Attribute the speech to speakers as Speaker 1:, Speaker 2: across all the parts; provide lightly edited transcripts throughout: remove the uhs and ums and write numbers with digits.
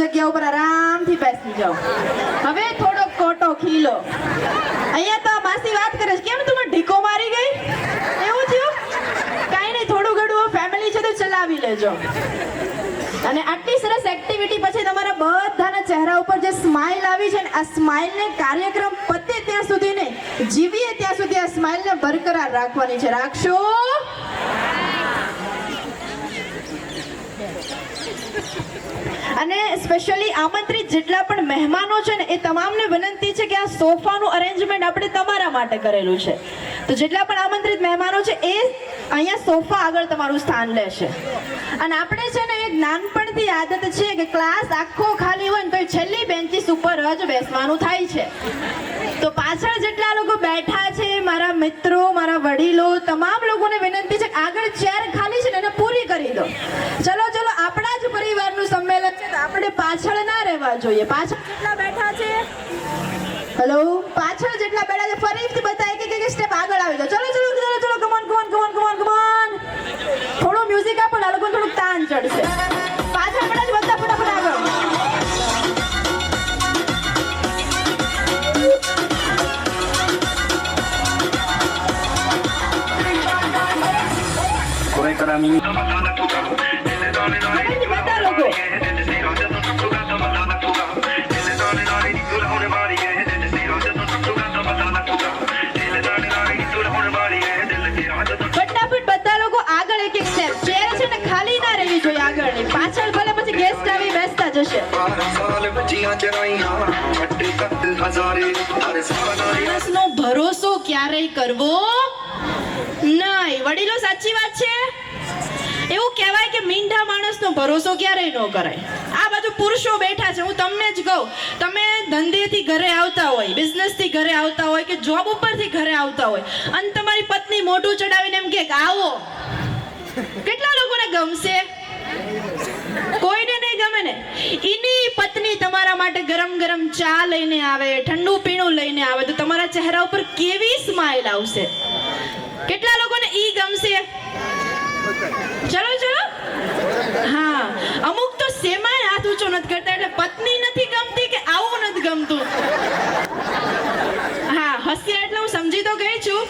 Speaker 1: જગ્યા ઉપર આરામથી બેસી જાઓ. હવે થોડો કોટો ખીલો. અહીંયા તો માસી વાત કરે છે, કેમ તમે ઢીકો મારી ગઈ? એવું થયું? કાંઈ નહીં, થોડું ઘણું ફેમિલી છે તો ચલાવી લેજો. અને આટલી સરસ એક્ટિવિટી પછી તમારા બધાના ચહેરા ઉપર જે સ્માઇલ આવી છે ને, આ સ્માઇલને કાર્યક્રમ પતે ત્યાં સુધી ને જીવીએ ત્યાં સુધી આ સ્માઇલને બરકરાર રાખવાની છે. રાખશો? અને સ્પેશિયલી આમંત્રિત જેટલા પણ મહેમાનો છે ને, એ તમામને વિનંતી છે કે આ સોફાનું અરેન્જમેન્ટ આપણે તમારા માટે કરેલું છે. તો જેટલા પણ આમંત્રિત મહેમાનો છે એ અહીંયા સોફા આગળ તમારું સ્થાન લેશે. અને આપણે છે ને એક નાનપણથી આદત છે કે ક્લાસ આખો ખાલી હોય ને તો છેલ્લી બેન્ચીસ ઉપર જ બેસવાનું થાય છે. તો પાછળ જેટલા લોકો બેઠા છે, મારા મિત્રો, મારા વડીલો, તમામ લોકોને વિનંતી છે કે આગળ ચેર ખાલી છે ને એને પૂરી કરી દો. ચલો ચલો, આપણા જ પરિવારનું સંમેલન છે તો આપણે પાછળ ના રહેવા જોઈએ. પાછળ જેટલા બેઠા છે, હેલો, પાછળ જેટલા બેઠા છે ફરીથી બધા એક સ્ટેપ આગળ આવી જાઓ. ચલો ચલો ચલો ચલો, come on come on come on come on come on. થોડું મ્યુઝિક આપો, આ લોકોને થોડું તાન ચડશે. પાછળ બેઠા છે બધા ફટાફટ આગળ. બધા લોકો ફટાફટ બધા લોકો આગળ એક સ્ટેપ. ચેર છે ને ખાલી ના રહેવી જોઈએ આગળની. પાછળ ભલે પછી ગેસ્ટ આવી બેસતા જશે. માણસનો ભરોસો ક્યારેય કરવો નહીં. વડીલો, સાચી વાત છે. એવું કહેવાય કે મીંઢા માણસનો ભરોસો ક્યારેય ન કરાય. આ બાજુ પુરુષો બેઠા છે, હું તમને જ કહું, તમે ધંધેથી ઘરે આવતા હોય, બિઝનેસથી ઘરે આવતા હોય કે જોબ ઉપરથી ઘરે આવતા હોય અને તમારી પત્ની મોઢું ચડાવીને એમ કે આવો, કેટલા લોકોને ગમશે? કોઈને નહીં ગમે ને. એની પત્ની તમારા માટે ગરમ ગરમ ચા લઈને આવે, ઠંડુ પીણું લઈને આવે તો તમારા ચહેરા ઉપર કેવી સ્માઇલ આવશે? કેટલા લોકોને ઈ ગમશે? ચલો ચલો. હા, અમુક તો સેમાય હાથ ઊંચો નથી કરતા, એટલે પત્ની નથી ગમતી કે આવું નથી ગમતું. હા, હસ્યા એટલે હું સમજી તો ગઈ છું,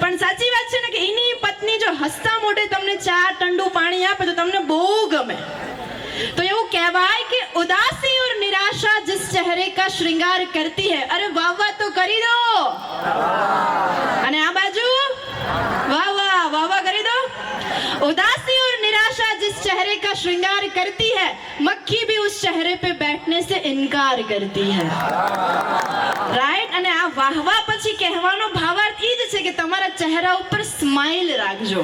Speaker 1: પણ સાચી વાત છે ને કે એની પત્ની જો હસતા મોઢે તમને ચા ઠંડુ પાણી આપે તો તમને બહુ ગમે. तो ये वो कहवाय कि उदासी और निराशा जिस चेहरे का श्रृंगार करती है, अरे वाह वाह तो करी दो. અને આ બાજુ વાહ વાહ વાહ વાહ કરી દો. उदासी और निराशा जिस चेहरे का श्रृंगार करती है, मक्खी भी उस चेहरे पे बैठने से इनकार करती है. રાઈટ? અને આ વાહ વાહ પછી કહેવાનો ભાવાર્થ એ જ છે કે તમારા ચહેરા ઉપર સ્માઇલ રાખજો.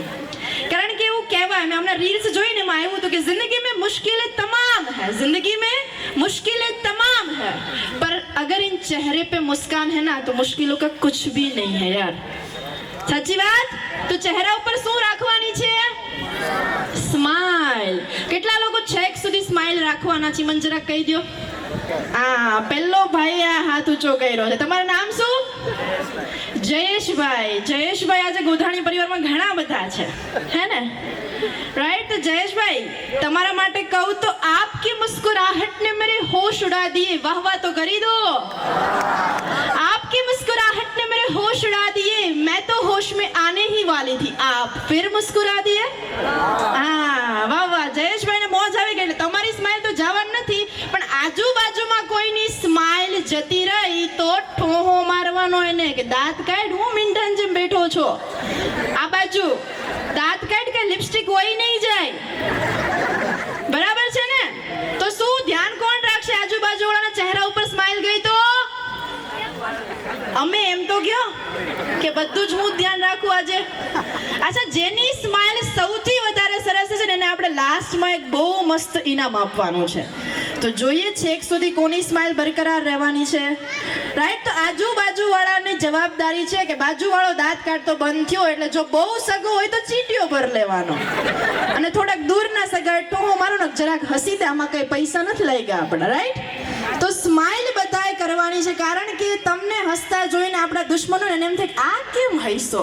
Speaker 1: કારણ કે એવું કહેવાય, મેં હમણાં રીલ્સ જોઈને એમાં આવ્યું હતું કે જિંદગી में मुश्किलें तमाम है, जिंदगी में मुश्किलें तमाम है, पर अगर इन चेहरे पे मुस्कान है ना तो मुश्किलों का कुछ भी नहीं है यार. સાચી વાત? તો ચહેરા ઉપર શું રાખવાની છે? સ્માઇલ. કેટલા લોકો છેક સુધી સ્માઇલ રાખવાના છે? મને જરા કહી દો. આ પેલો ભાઈ આ હાથ ઊંચો કર્યો છે. તમારું નામ શું? જયેશભાઈ. જયેશભાઈ આજે ગોધાણી પરિવારમાં ઘણા બધા છે, હે ને? राइट? तो जयेश भाई, તમારા માટે કહું તો आपकी मुस्कुराहट ने मेरे होश उड़ा दिए. वाह वाह तो करी दो. आपकी मुस्कुराहट ने मेरे होश उड़ा दिए, मैं तो होश में आने ही वाली थी, आप फिर मुस्कुरा दिए. હા, વાહ વાહ. જયેશભાઈ ને મોજ આવી ગઈ. તમારી સ્માઇલ તો જવાની નથી, પણ આજુબાજુમાં કોઈની સ્માઇલ જતી રહી તો ઠોહો મારવાનો એને કે દાંત કાઢ, હું મીંઢાન જેમ બેઠો છો. આ બાજુ દાંત કાઢ કે લિપસ્ટિક હોય નહીં જાય. બરાબર છે ને? તો શું ધ્યાન કોણ રાખશે? આજુબાજુ વાળાના ચહેરા ઉપર સ્માઇલ ગઈ તો અમે એમ તો કયો કે બધું જ હું ધ્યાન રાખું આજે. અચ્છા, જેની સ્માઇલ સૌથી વધારે સરસ છે ને એને આપણે લાસ્ટમાં એક બહુ મસ્ત ઇનામ આપવાનું છે. તો જોઈએ છેક સુધી કોની સ્માઇલ બરકરાર રહેવાની છે. રાઈટ? તો આજુબાજુ વાળાની જવાબદારી છે કે બાજુવાળો દાંત કાઢતો બંધ થયો એટલે જો બહુ સગો હોય તો ચીટીઓ ભર લેવાનો, અને થોડાક દૂરના સગા ટોહો મારો ને જરાક હસી દે, આમાં કઈ પૈસા નથી લઈ ગયા આપણે. રાઈટ? તો સ્માઇલ બધાએ કરવાની છે, કારણ કે તમને હસતા જોઈને આપણા દુશ્મનોને એમ થાય આ કેમ હસતો.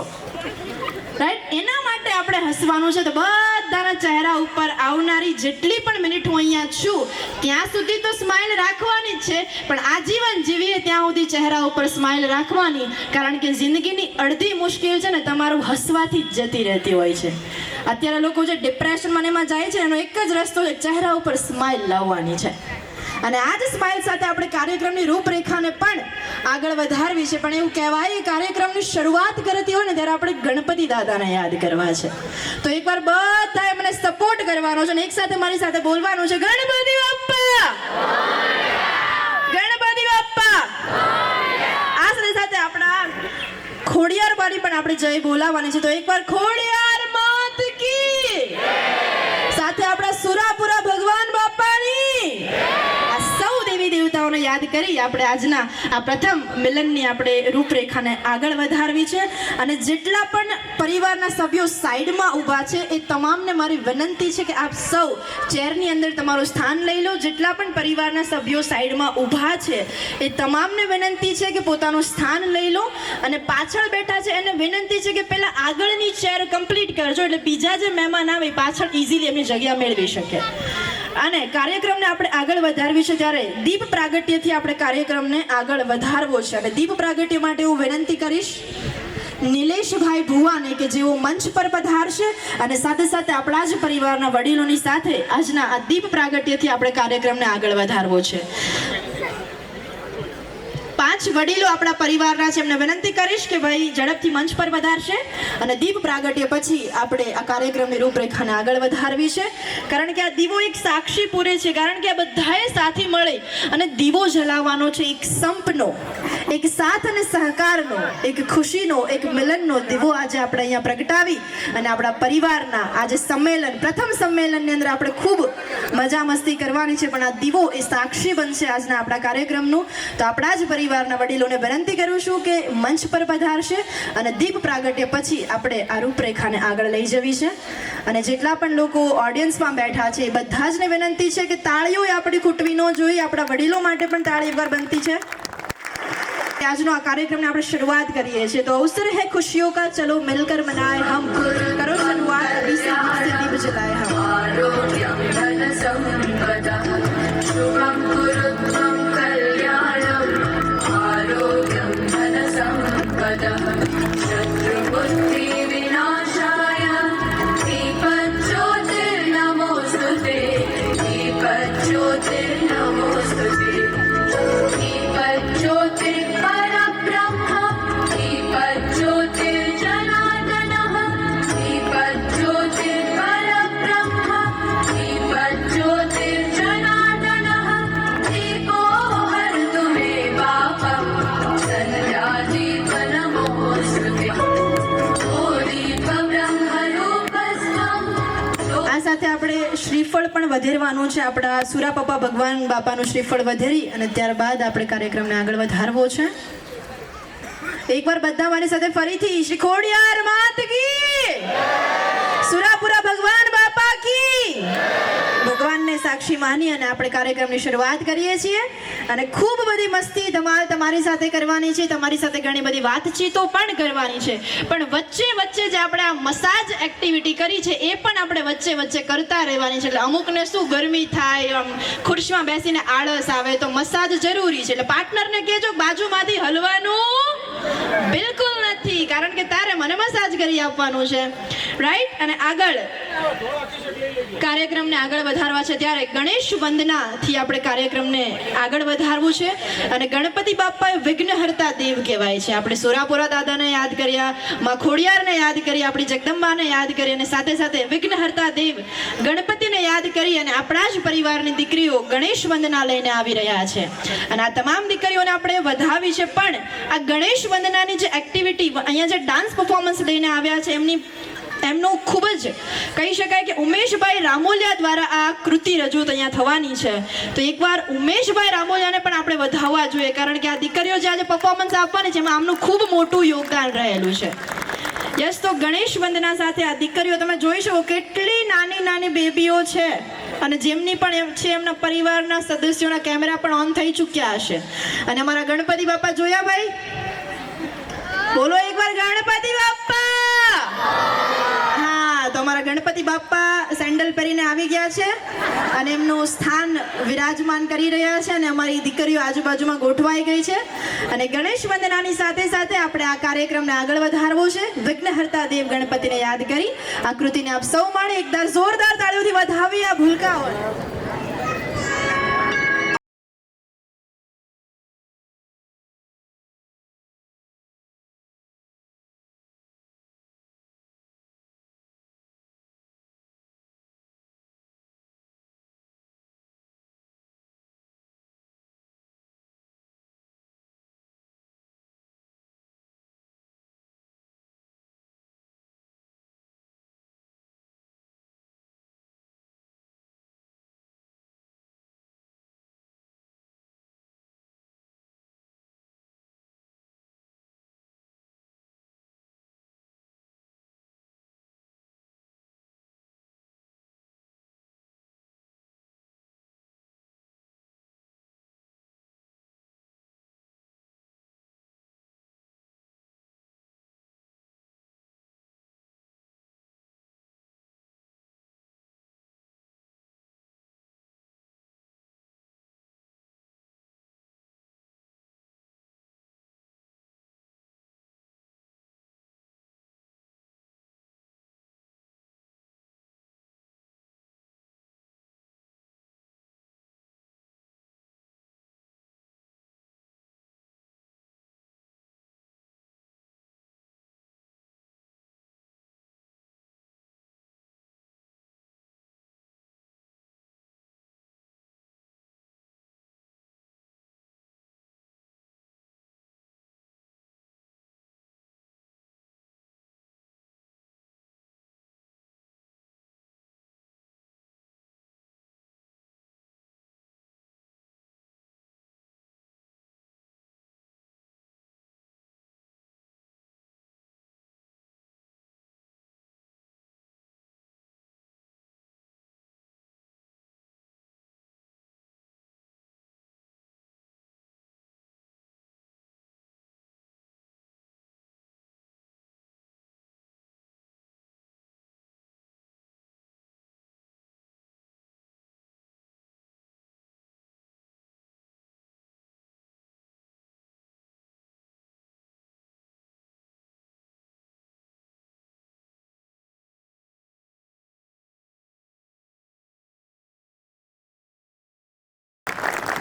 Speaker 1: રાઈટ? એના માટે આપણે હસવાનું છે. તો બધાના ચહેરા ઉપર આવનારી જેટલી પણ મિનિટ હું અહીંયા છું ત્યાં સુધી તો સ્માઇલ રાખવાની જ છે, પણ આજીવન જીવીએ ત્યાં સુધી ચહેરા ઉપર સ્માઇલ રાખવાની. કારણ કે જિંદગીની અડધી મુશ્કેલ છે ને તમારું હસવાથી જ જતી રહેતી હોય છે. અત્યારે લોકો જે ડિપ્રેશનમાં એમાં જાય છે એનો એક જ રસ્તો છે, ચહેરા ઉપર સ્માઇલ લાવવાની છે. અને આ જ સ્માઇલ સાથે આપણે કાર્યક્રમની રૂપરેખાને પણ આગળ વધારવી છે. પણ એવું કહેવાય કાર્યક્રમની શરૂઆત કરતી હોય ને ત્યારે આપણે ગણપતિ દાદાને યાદ કરવા છે. તો એકવાર બધાએ મને સપોર્ટ કરવાનો છે અને એક સાથે મારી સાથે બોલવાનું છે, ગણપતિ બાપ્પા, ગણપતિ બાપ્પા. આ સાથે સાથે આપણા ખોડિયાર વાળી પણ આપણે જય બોલાવવાની છે. તો એકવાર ખોડિયાર માત કી, સાથે આપણા સુરાપુરા ભગવાન બાપાની. આ સૌ દેવી દેવતાઓને યાદ કરી આપણે આજના આ પ્રથમ મિલનની આપણે રૂપરેખાને આગળ વધારવી છે. અને જેટલા પણ પરિવારના સભ્યો સાઈડમાં ઊભા છે એ તમામને મારી વિનંતી છે કે આપ સૌ ચેરની અંદર તમારું સ્થાન લઈ લો. જેટલા પણ પરિવારના સભ્યો સાઈડમાં ઊભા છે એ તમામને વિનંતી છે કે પોતાનું સ્થાન લઈ લો. અને પાછળ બેઠા છે એને વિનંતી છે કે પહેલા આગળની ચેર કમ્પ્લીટ કરજો, એટલે બીજા જે મહેમાન આવે પાછળ ઇઝીલી એમની જગ્યા મેળવી શકે. અને કાર્યક્રમને આપણે આગળ વધારવી છે ત્યારે દીપ પ્રાગટ્યથી આપણે કાર્યક્રમને આગળ વધારવો છે. અને દીપ પ્રાગટ્ય માટે હું વિનંતી કરીશ નિલેશભાઈ ભુવાને કે જેઓ મંચ પર પધારશે અને સાથે સાથે આપણા જ પરિવારના વડીલોની સાથે આજના આ દીપ પ્રાગટ્યથી આપણે કાર્યક્રમને આગળ વધારવો છે. 5 વડીલો આપણા પરિવારના છે, એમને વિનંતી કરીશ કે ભાઈ ઝડપથી મંચ પર વધારશે અને દીપ પ્રાગટ્ય પછી આપણે આ કાર્યક્રમની રૂપરેખાને આગળ વધારવી છે. કારણ કે આ દીવો એક સાક્ષી પૂરે છે. કારણ કે આ બધાએ સાથે મળી અને દીવો જલાવવાનો છે, એક સંપનો, એક સાથ અને સહકારનો, એક ખુશીનો, એક મિલનનો દીવો આજે આપણે અહીંયા પ્રગટાવી અને આપણા પરિવારના આજે સંમેલન, પ્રથમ સંમેલનની અંદર આપણે ખૂબ મજા મસ્તી કરવાની છે. પણ આ દીવો એ સાક્ષી બનશે આજના આપણા કાર્યક્રમનું. તો આપણા જ પરિવારના વડીલોને વિનંતી કરું છું કે મંચ પર પધારશે અને દીપ પ્રાગટ્ય પછી આપણે આ રૂપરેખાને આગળ લઈ જવી છે. અને જેટલા પણ લોકો ઓડિયન્સમાં બેઠા છે એ બધા જને વિનંતી છે કે તાળીઓ આપણી ખૂટવી ન જોઈએ. આપણા વડીલો માટે પણ તાળી એકવાર બનતી છે. આજનો આ કાર્યક્રમને આપણે શરૂઆત કરીએ છીએ. તો અવસર હે ખુશિयों का, चलो मिलकर मनाए हम, करो शुरुआत अभी से दीप जलाए हम. आरोग्यम धन संपदा शुभम कुरुत्वम कल्याणम, आरोग्यम धन संपदा शत्रु बुद्धि विनाशाय, दीपज्योतिर नमोस्तुते, दीपज्योतिर नमोस्तुते, दीपज्योतिर શ્રીફળ પણ વધેરવાનું છે. આપણા સુરાપપ્પા ભગવાન બાપાનું શ્રીફળ વધેરી અને ત્યારબાદ આપણે કાર્યક્રમને આગળ વધારવો છે. એકવાર બધા મારી સાથે ફરીથી શ્રી ખોડિયાર માત કી, સુરાપુરા ભગવાન બાપા કી. ભગવાનને સાક્ષી માની અને આપણે કાર્યક્રમની શરૂઆત કરીએ છીએ. અને ખૂબ બધી મસ્તી ધમાલ તમારી સાથે કરવાની છે, તમારી સાથે ઘણી બધી વાતચીતો પણ કરવાની છે. પણ વચ્ચે વચ્ચે જે આપણે આ મસાજ એક્ટિવિટી કરી છે એ પણ આપણે વચ્ચે વચ્ચે કરતા રહેવાની છે. એટલે અમુકને શું ગરમી થાય, આમ ખુરશીમાં બેસીને આળસ આવે તો મસાજ જરૂરી છે. એટલે પાર્ટનરને કહેજો બાજુમાંથી હલવાનું બિલકુલ નથી, કારણ કે તારે મને મસાજ કરી આપવાનું છે, રાઈટ. અને આગળ કાર્યક્રમને આગળ વધારવા છે ત્યારે ગણેશ વંદનાથી આપણે કાર્યક્રમને આગળ વધારવું છે. અને ગણપતિ બાપ્પા એ વિઘ્નહર્તા દેવ કહેવાય છે. આપણે સુરાપુરા દાદાને યાદ કર્યા, માં ખોડિયારને યાદ કરી, આપણી જગદંબાને યાદ કરી અને સાથે સાથે વિઘ્નહર્તા દેવ ગણપતિને યાદ કરી અને આપણા જ પરિવારની દીકરીઓ ગણેશ વંદના લઈને આવી રહ્યા છે. અને આ તમામ દીકરીઓને આપણે વધાવી છે. પણ આ ગણેશ વંદનાની જે એક્ટિવિટી અહીંયા જે ડાન્સ પરફોર્મન્સ લઈને આવ્યા છે એમનું ખૂબ જ કહી શકાય કે ઉમેશભાઈ રામોલિયા દ્વારા આ કૃતિ રજૂ અહીંયા થવાની છે. તો એકવાર ઉમેશભાઈ રામોલિયાને પણ આપણે વધાવવા જોઈએ, કારણ કે આ દીકરીઓ જે આજે પરફોર્મન્સ આપવાની છે એમાં આમનું ખૂબ મોટું યોગદાન રહેલું છે. યસ. તો ગણેશ વંદના સાથે આ દીકરીઓ તમે જોઈ શકો કેટલી નાની નાની બેબીઓ છે અને જેમની પણ છે એમના પરિવારના સદસ્યોના કેમેરા પણ ઓન થઈ ચૂક્યા હશે. અને અમારા ગણપતિ બાપા જોયા ભાઈ? બોલો એકવાર ગણપતિ બાપા. હા, અમારા ગણપતિ બાપ્પા સેન્ડલ પહેરીને આવી ગયા છે અને એમનું સ્થાન વિરાજમાન કરી રહ્યા છે અને અમારી દીકરીઓ આજુબાજુમાં ગોઠવાઈ ગઈ છે અને ગણેશ વંદનાની સાથે સાથે આપણે આ કાર્યક્રમને આગળ વધારવો છે. વિઘ્નહર્તા દેવ ગણપતિને યાદ કરી આ કૃતિને આપ સૌ માણે એકદમ જોરદાર તાળીઓથી વધાવી આ ભૂલકાઓ.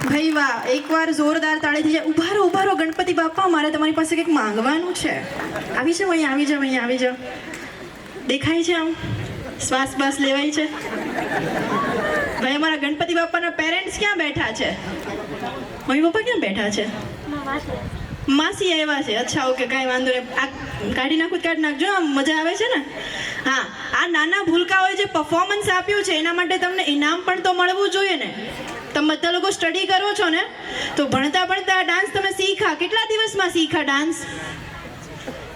Speaker 1: ભાઈ વાહ, એકવાર જોરદાર તાળીથી જાય. ઉભા રહો ગણપતિ બાપા, મારે તમારી પાસે કંઈક માંગવાનું છે. આવી જાઓ અહીંયા આવી જાઓ. દેખાય છે આમ? શ્વાસ બાસ લેવાય છે? ભાઈ અમારા ગણપતિ બાપાના પેરેન્ટ્સ ક્યાં બેઠા છે? મમ્મી પપ્પા ક્યાં બેઠા છે? માસી આવ્યા છે. અચ્છા, ઓકે, કાંઈ વાંધો નહીં. આ કાઢી નાખજો, આમ મજા આવે છે ને. હા, આ નાના ભૂલકાઓએ જે પરફોર્મન્સ આપ્યું છે એના માટે તમને ઇનામ પણ તો મળવું જોઈએ ને. તમે બધા લોકો સ્ટડી કરો છો ને, તો ભણતા ડાન્સ તમે શીખા. કેટલા દિવસમાં શીખા ડાન્સ?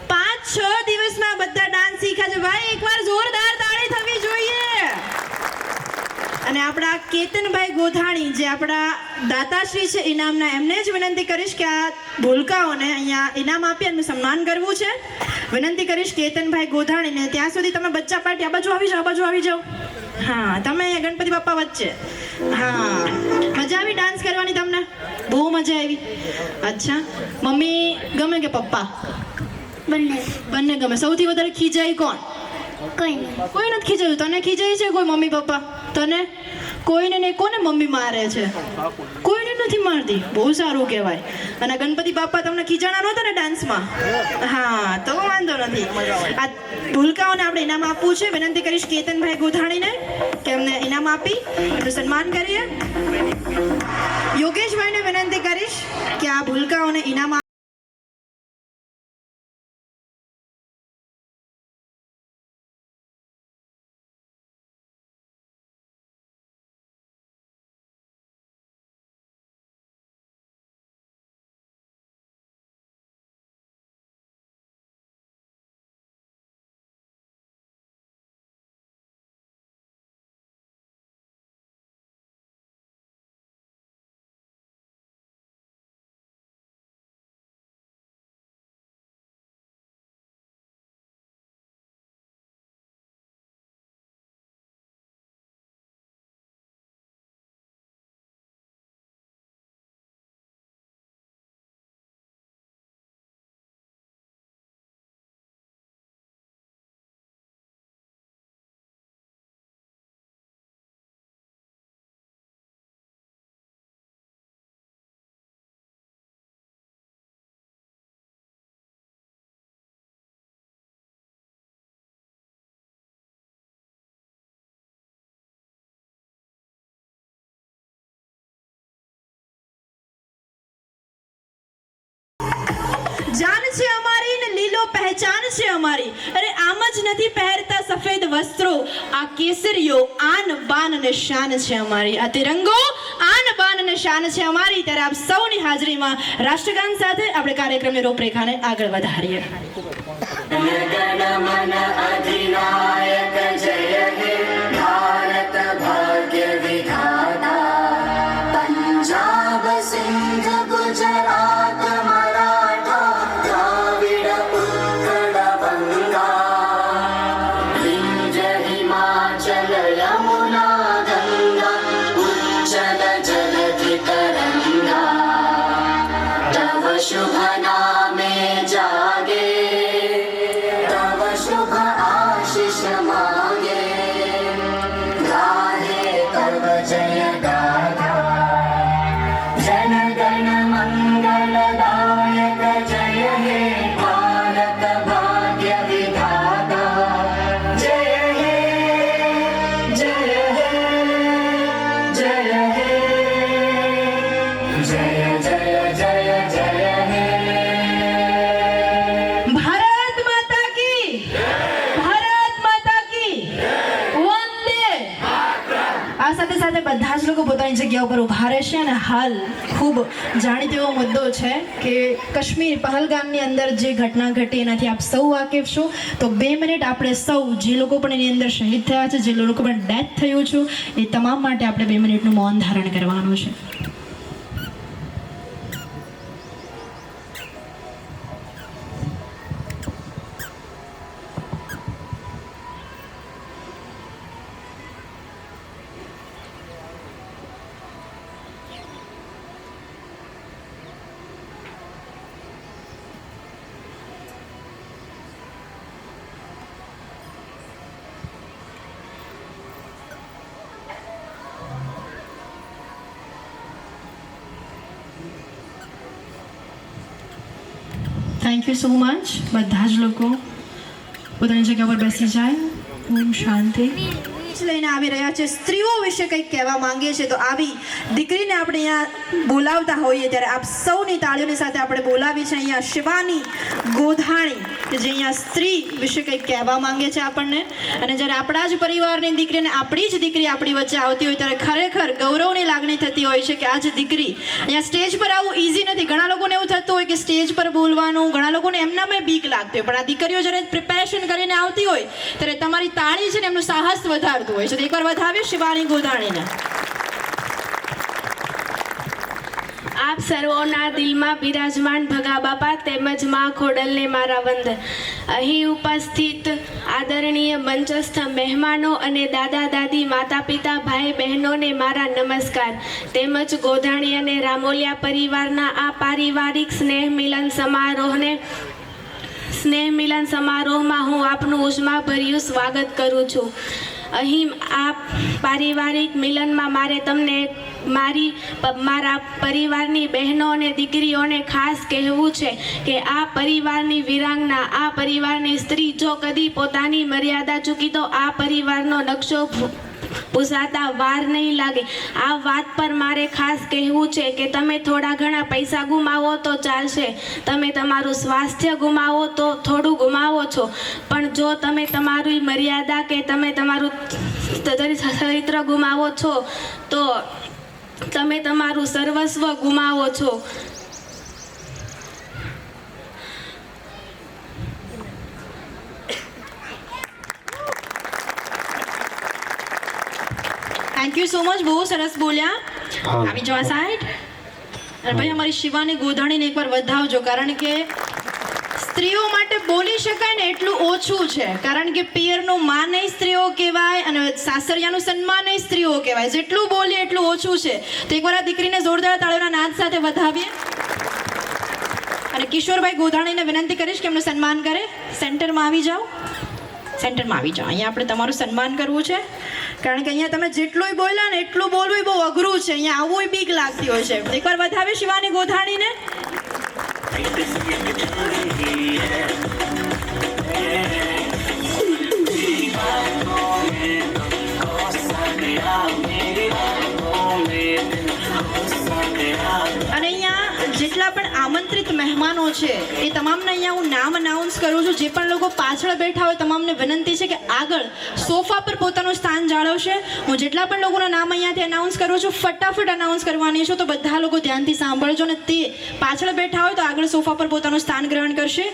Speaker 1: 5-6 દિવસમાં બધા ડાન્સ શીખા છે. ભાઈ એકવાર જોરદાર તાળી થવી જોઈએ. અને આપણા કેતનભાઈ ગોધાણી જે આપણા દાતાશ્રી છે ઇનામના, એમને જ વિનંતી કરીશ કે આ ભૂલકાઓને અહીંયા ઇનામ આપી એમનું સન્માન કરવું છે. વિનંતી કરીશ કેતનભાઈ ગોધાણીને. ત્યાં સુધી તમે બચ્ચા પાર્ટી આ બાજુ આવી જાઓ. હા, તમે અહીંયા ગણપતિ બાપા વચ્ચે. હા, મજા આવી ડાન્સ કરવાની તમને? બહુ મજા આવી. અચ્છા, મમ્મી ગમે કે પપ્પા? બંને ગમે. સૌથી વધારે ખીજાય કોણ? કોઈ નથી ખીજાયું. તને ખીજાય છે કોઈ મમ્મી પપ્પા? તને? કોઈને નહીં. કોને મમ્મી મારે છે? કોઈને નથી મારતી. બહુ સારું કહેવાય. અને ગણપતિ બાપા તમને ખીજાણા નહોતા ને ડાન્સમાં? હા, તો વાંધો નથી. આ ભૂલકાઓને આપણે ઇનામ આપવું છે. વિનંતી કરીશ કેતનભાઈ ગોધાણીને કે એમને ઇનામ આપી એમનું સન્માન કરીએ. યોગેશભાઈને વિનંતી કરીશ કે આ ભૂલકાઓને ઇનામ જાન છે અમારી ને લીલો પહેચાન છે અમારી. અરે આમ જ નથી પહેરતા સફેદ વસ્ત્રો, આ કેસરીઓ આન બાન અને શાન છે અમારી. આ તિરંગો આન બાન અને શાન છે અમારી. ત્યારે આપ સૌની હાજરીમાં રાષ્ટ્રગાન સાથે આપણે કાર્યક્રમની રૂપરેખાને આગળ વધારીએ.
Speaker 2: ગણ અધિનાયક જય હે ભારત ભાગ્ય વિધાતા. પંજાબ સિંધ ગુજરાત મરાઠા દ્રાવિડ ઉત્કળ બંગા. વિંજ હિમાચલ યમુના ગંગા ઉચ્ચલ જલધિ તરંગા. તવ શુભ નામે જાગે शुभ आशीष मांगे. गाहे तव जय गाथा. जन गण मंगलदायक जय हे भारत भाग्य विधाता. जय हे जय हे जय हे जय जय जय जय हे.
Speaker 1: સાથે સાથે બધા જ લોકો પોતાની જગ્યા ઉપર ઊભા રહેશે. અને હાલ ખૂબ જાણીતો એવો મુદ્દો છે કે કાશ્મીર પહેલગામની અંદર જે ઘટના ઘટી એનાથી આપ સૌ વાકેફ છો. તો 2 મિનિટ આપણે સૌ જે લોકો પણ એની અંદર શહીદ થયા છે, જે લોકો પણ ડેથ થયું છે, એ તમામ માટે આપણે 2 મિનિટનું મૌન ધારણ કરવાનું છે. Thank you so much. બધા જ લોકો પોતાની જગ્યા પર બેસી જાય. ઓમ શાંતિ. લઈને આવી રહ્યા છે, સ્ત્રીઓ વિશે કંઈક કહેવા માંગીએ છીએ. તો આવી દીકરીને આપણે અહીંયા બોલાવતા હોઈએ ત્યારે આપ સૌની તાળીઓની સાથે આપણે બોલાવી છે અહીંયા શિવાની ગોધાણી, કે જે અહીંયા સ્ત્રી વિશે કંઈક કહેવા માંગે છે આપણને. અને જ્યારે આપણા જ પરિવારની દીકરીને આપણી જ દીકરી આપણી વચ્ચે આવતી હોય ત્યારે ખરેખર ગૌરવની લાગણી થતી હોય છે કે આ જ દીકરી અહીંયા સ્ટેજ પર આવું ઇઝી નથી. ઘણા લોકોને એવું થતું હોય કે સ્ટેજ પર બોલવાનું, ઘણા લોકોને એમનામાં બીક લાગતી હોય, પણ આ દીકરીઓ જ્યારે પ્રિપેરેશન કરીને આવતી હોય ત્યારે તમારી તાળી છે ને એમનું સાહસ વધારતું હોય છે. તો એકવાર વધાવીએ શિવાની ગોધાણીને.
Speaker 3: આપ સર્વોના દિલમાં બિરાજમાન ભગા બાપા તેમજ મા ખોડલને મારા વંદન. અહીં ઉપસ્થિત આદરણીય મંચસ્થ મહેમાનો અને દાદા દાદી, માતા પિતા, ભાઈ બહેનોને મારા નમસ્કાર. તેમજ ગોધાણી અને રામોલિયા પરિવારના આ પારિવારિક સ્નેહ મિલન સમારોહમાં હું આપનું ઉષ્માભર્યું સ્વાગત કરું છું. અહીં આ પારિવારિક મિલનમાં મારે તમને મારા પરિવારની બહેનો અને દીકરીઓને ખાસ કહેવું છે કે આ પરિવારની વિરાંગના, આ પરિવારની સ્ત્રી જો કદી પોતાની મર્યાદા ચૂકી તો આ પરિવારનો નકશો પૂછાતા વાર નહીં લાગે. આ વાત પર મારે ખાસ કહેવું છે કે તમે થોડા ઘણા પૈસા ગુમાવો તો ચાલશે, તમે તમારું સ્વાસ્થ્ય ગુમાવો તો થોડું ગુમાવો છો, પણ જો તમે તમારી મર્યાદા કે તમે તમારું ચરિત્ર ગુમાવો છો તો તમે તમારું સર્વસ્વ ગુમાવો છો.
Speaker 1: Thank you so much. બહુ સરસ બોલ્યા. આવી જાઓ સાઈડ. અને ભાઈ અમારી શિવાની ગોધાણીને એકવાર વધાવજો, કારણ કે સ્ત્રીઓ માટે બોલી શકાય ને એટલું ઓછું છે. કારણ કે પિયરનું માન સ્ત્રીઓ કહેવાય અને સાસરિયાનું સન્માન સ્ત્રીઓ કહેવાય. જેટલું બોલીએ એટલું ઓછું છે. તો એકવાર આ દીકરીને જોરદાર તાળીઓના નાદ સાથે વધાવીએ. અને કિશોરભાઈ ગોધાણીને વિનંતી કરીશ કે એમનું સન્માન કરે. સેન્ટરમાં આવી જાઓ. સેન્ટરમાં આવી જાઓ. અહીંયા આપણે તમારું સન્માન કરવું છે, કારણ કે અહીંયા તમે જેટલું બોલ્યા ને એટલું બોલવું બહુ અઘરું છે. અહીંયા આવવું બીક લાગતી હોય છે. એકવાર વધાવીએ શિવાની ગોધાણીને. અને અહીંયા જેટલા પણ આમંત્રિત મહેમાનો છે એ તમામને અહીંયા હું નામ અનાઉન્સ કરું છું. જે પણ લોકો પાછળ બેઠા હોય તમામને વિનંતી છે કે આગળ સોફા પર પોતાનું સ્થાન જાળવશે. હું જેટલા પણ લોકોના નામ અહીંયાથી અનાઉન્સ કરું છું ફટાફટ અનાઉન્સ કરવાની છું, તો બધા લોકો ધ્યાનથી સાંભળજો. અને તે પાછળ બેઠા હોય તો આગળ સોફા પર પોતાનું સ્થાન ગ્રહણ કરશે.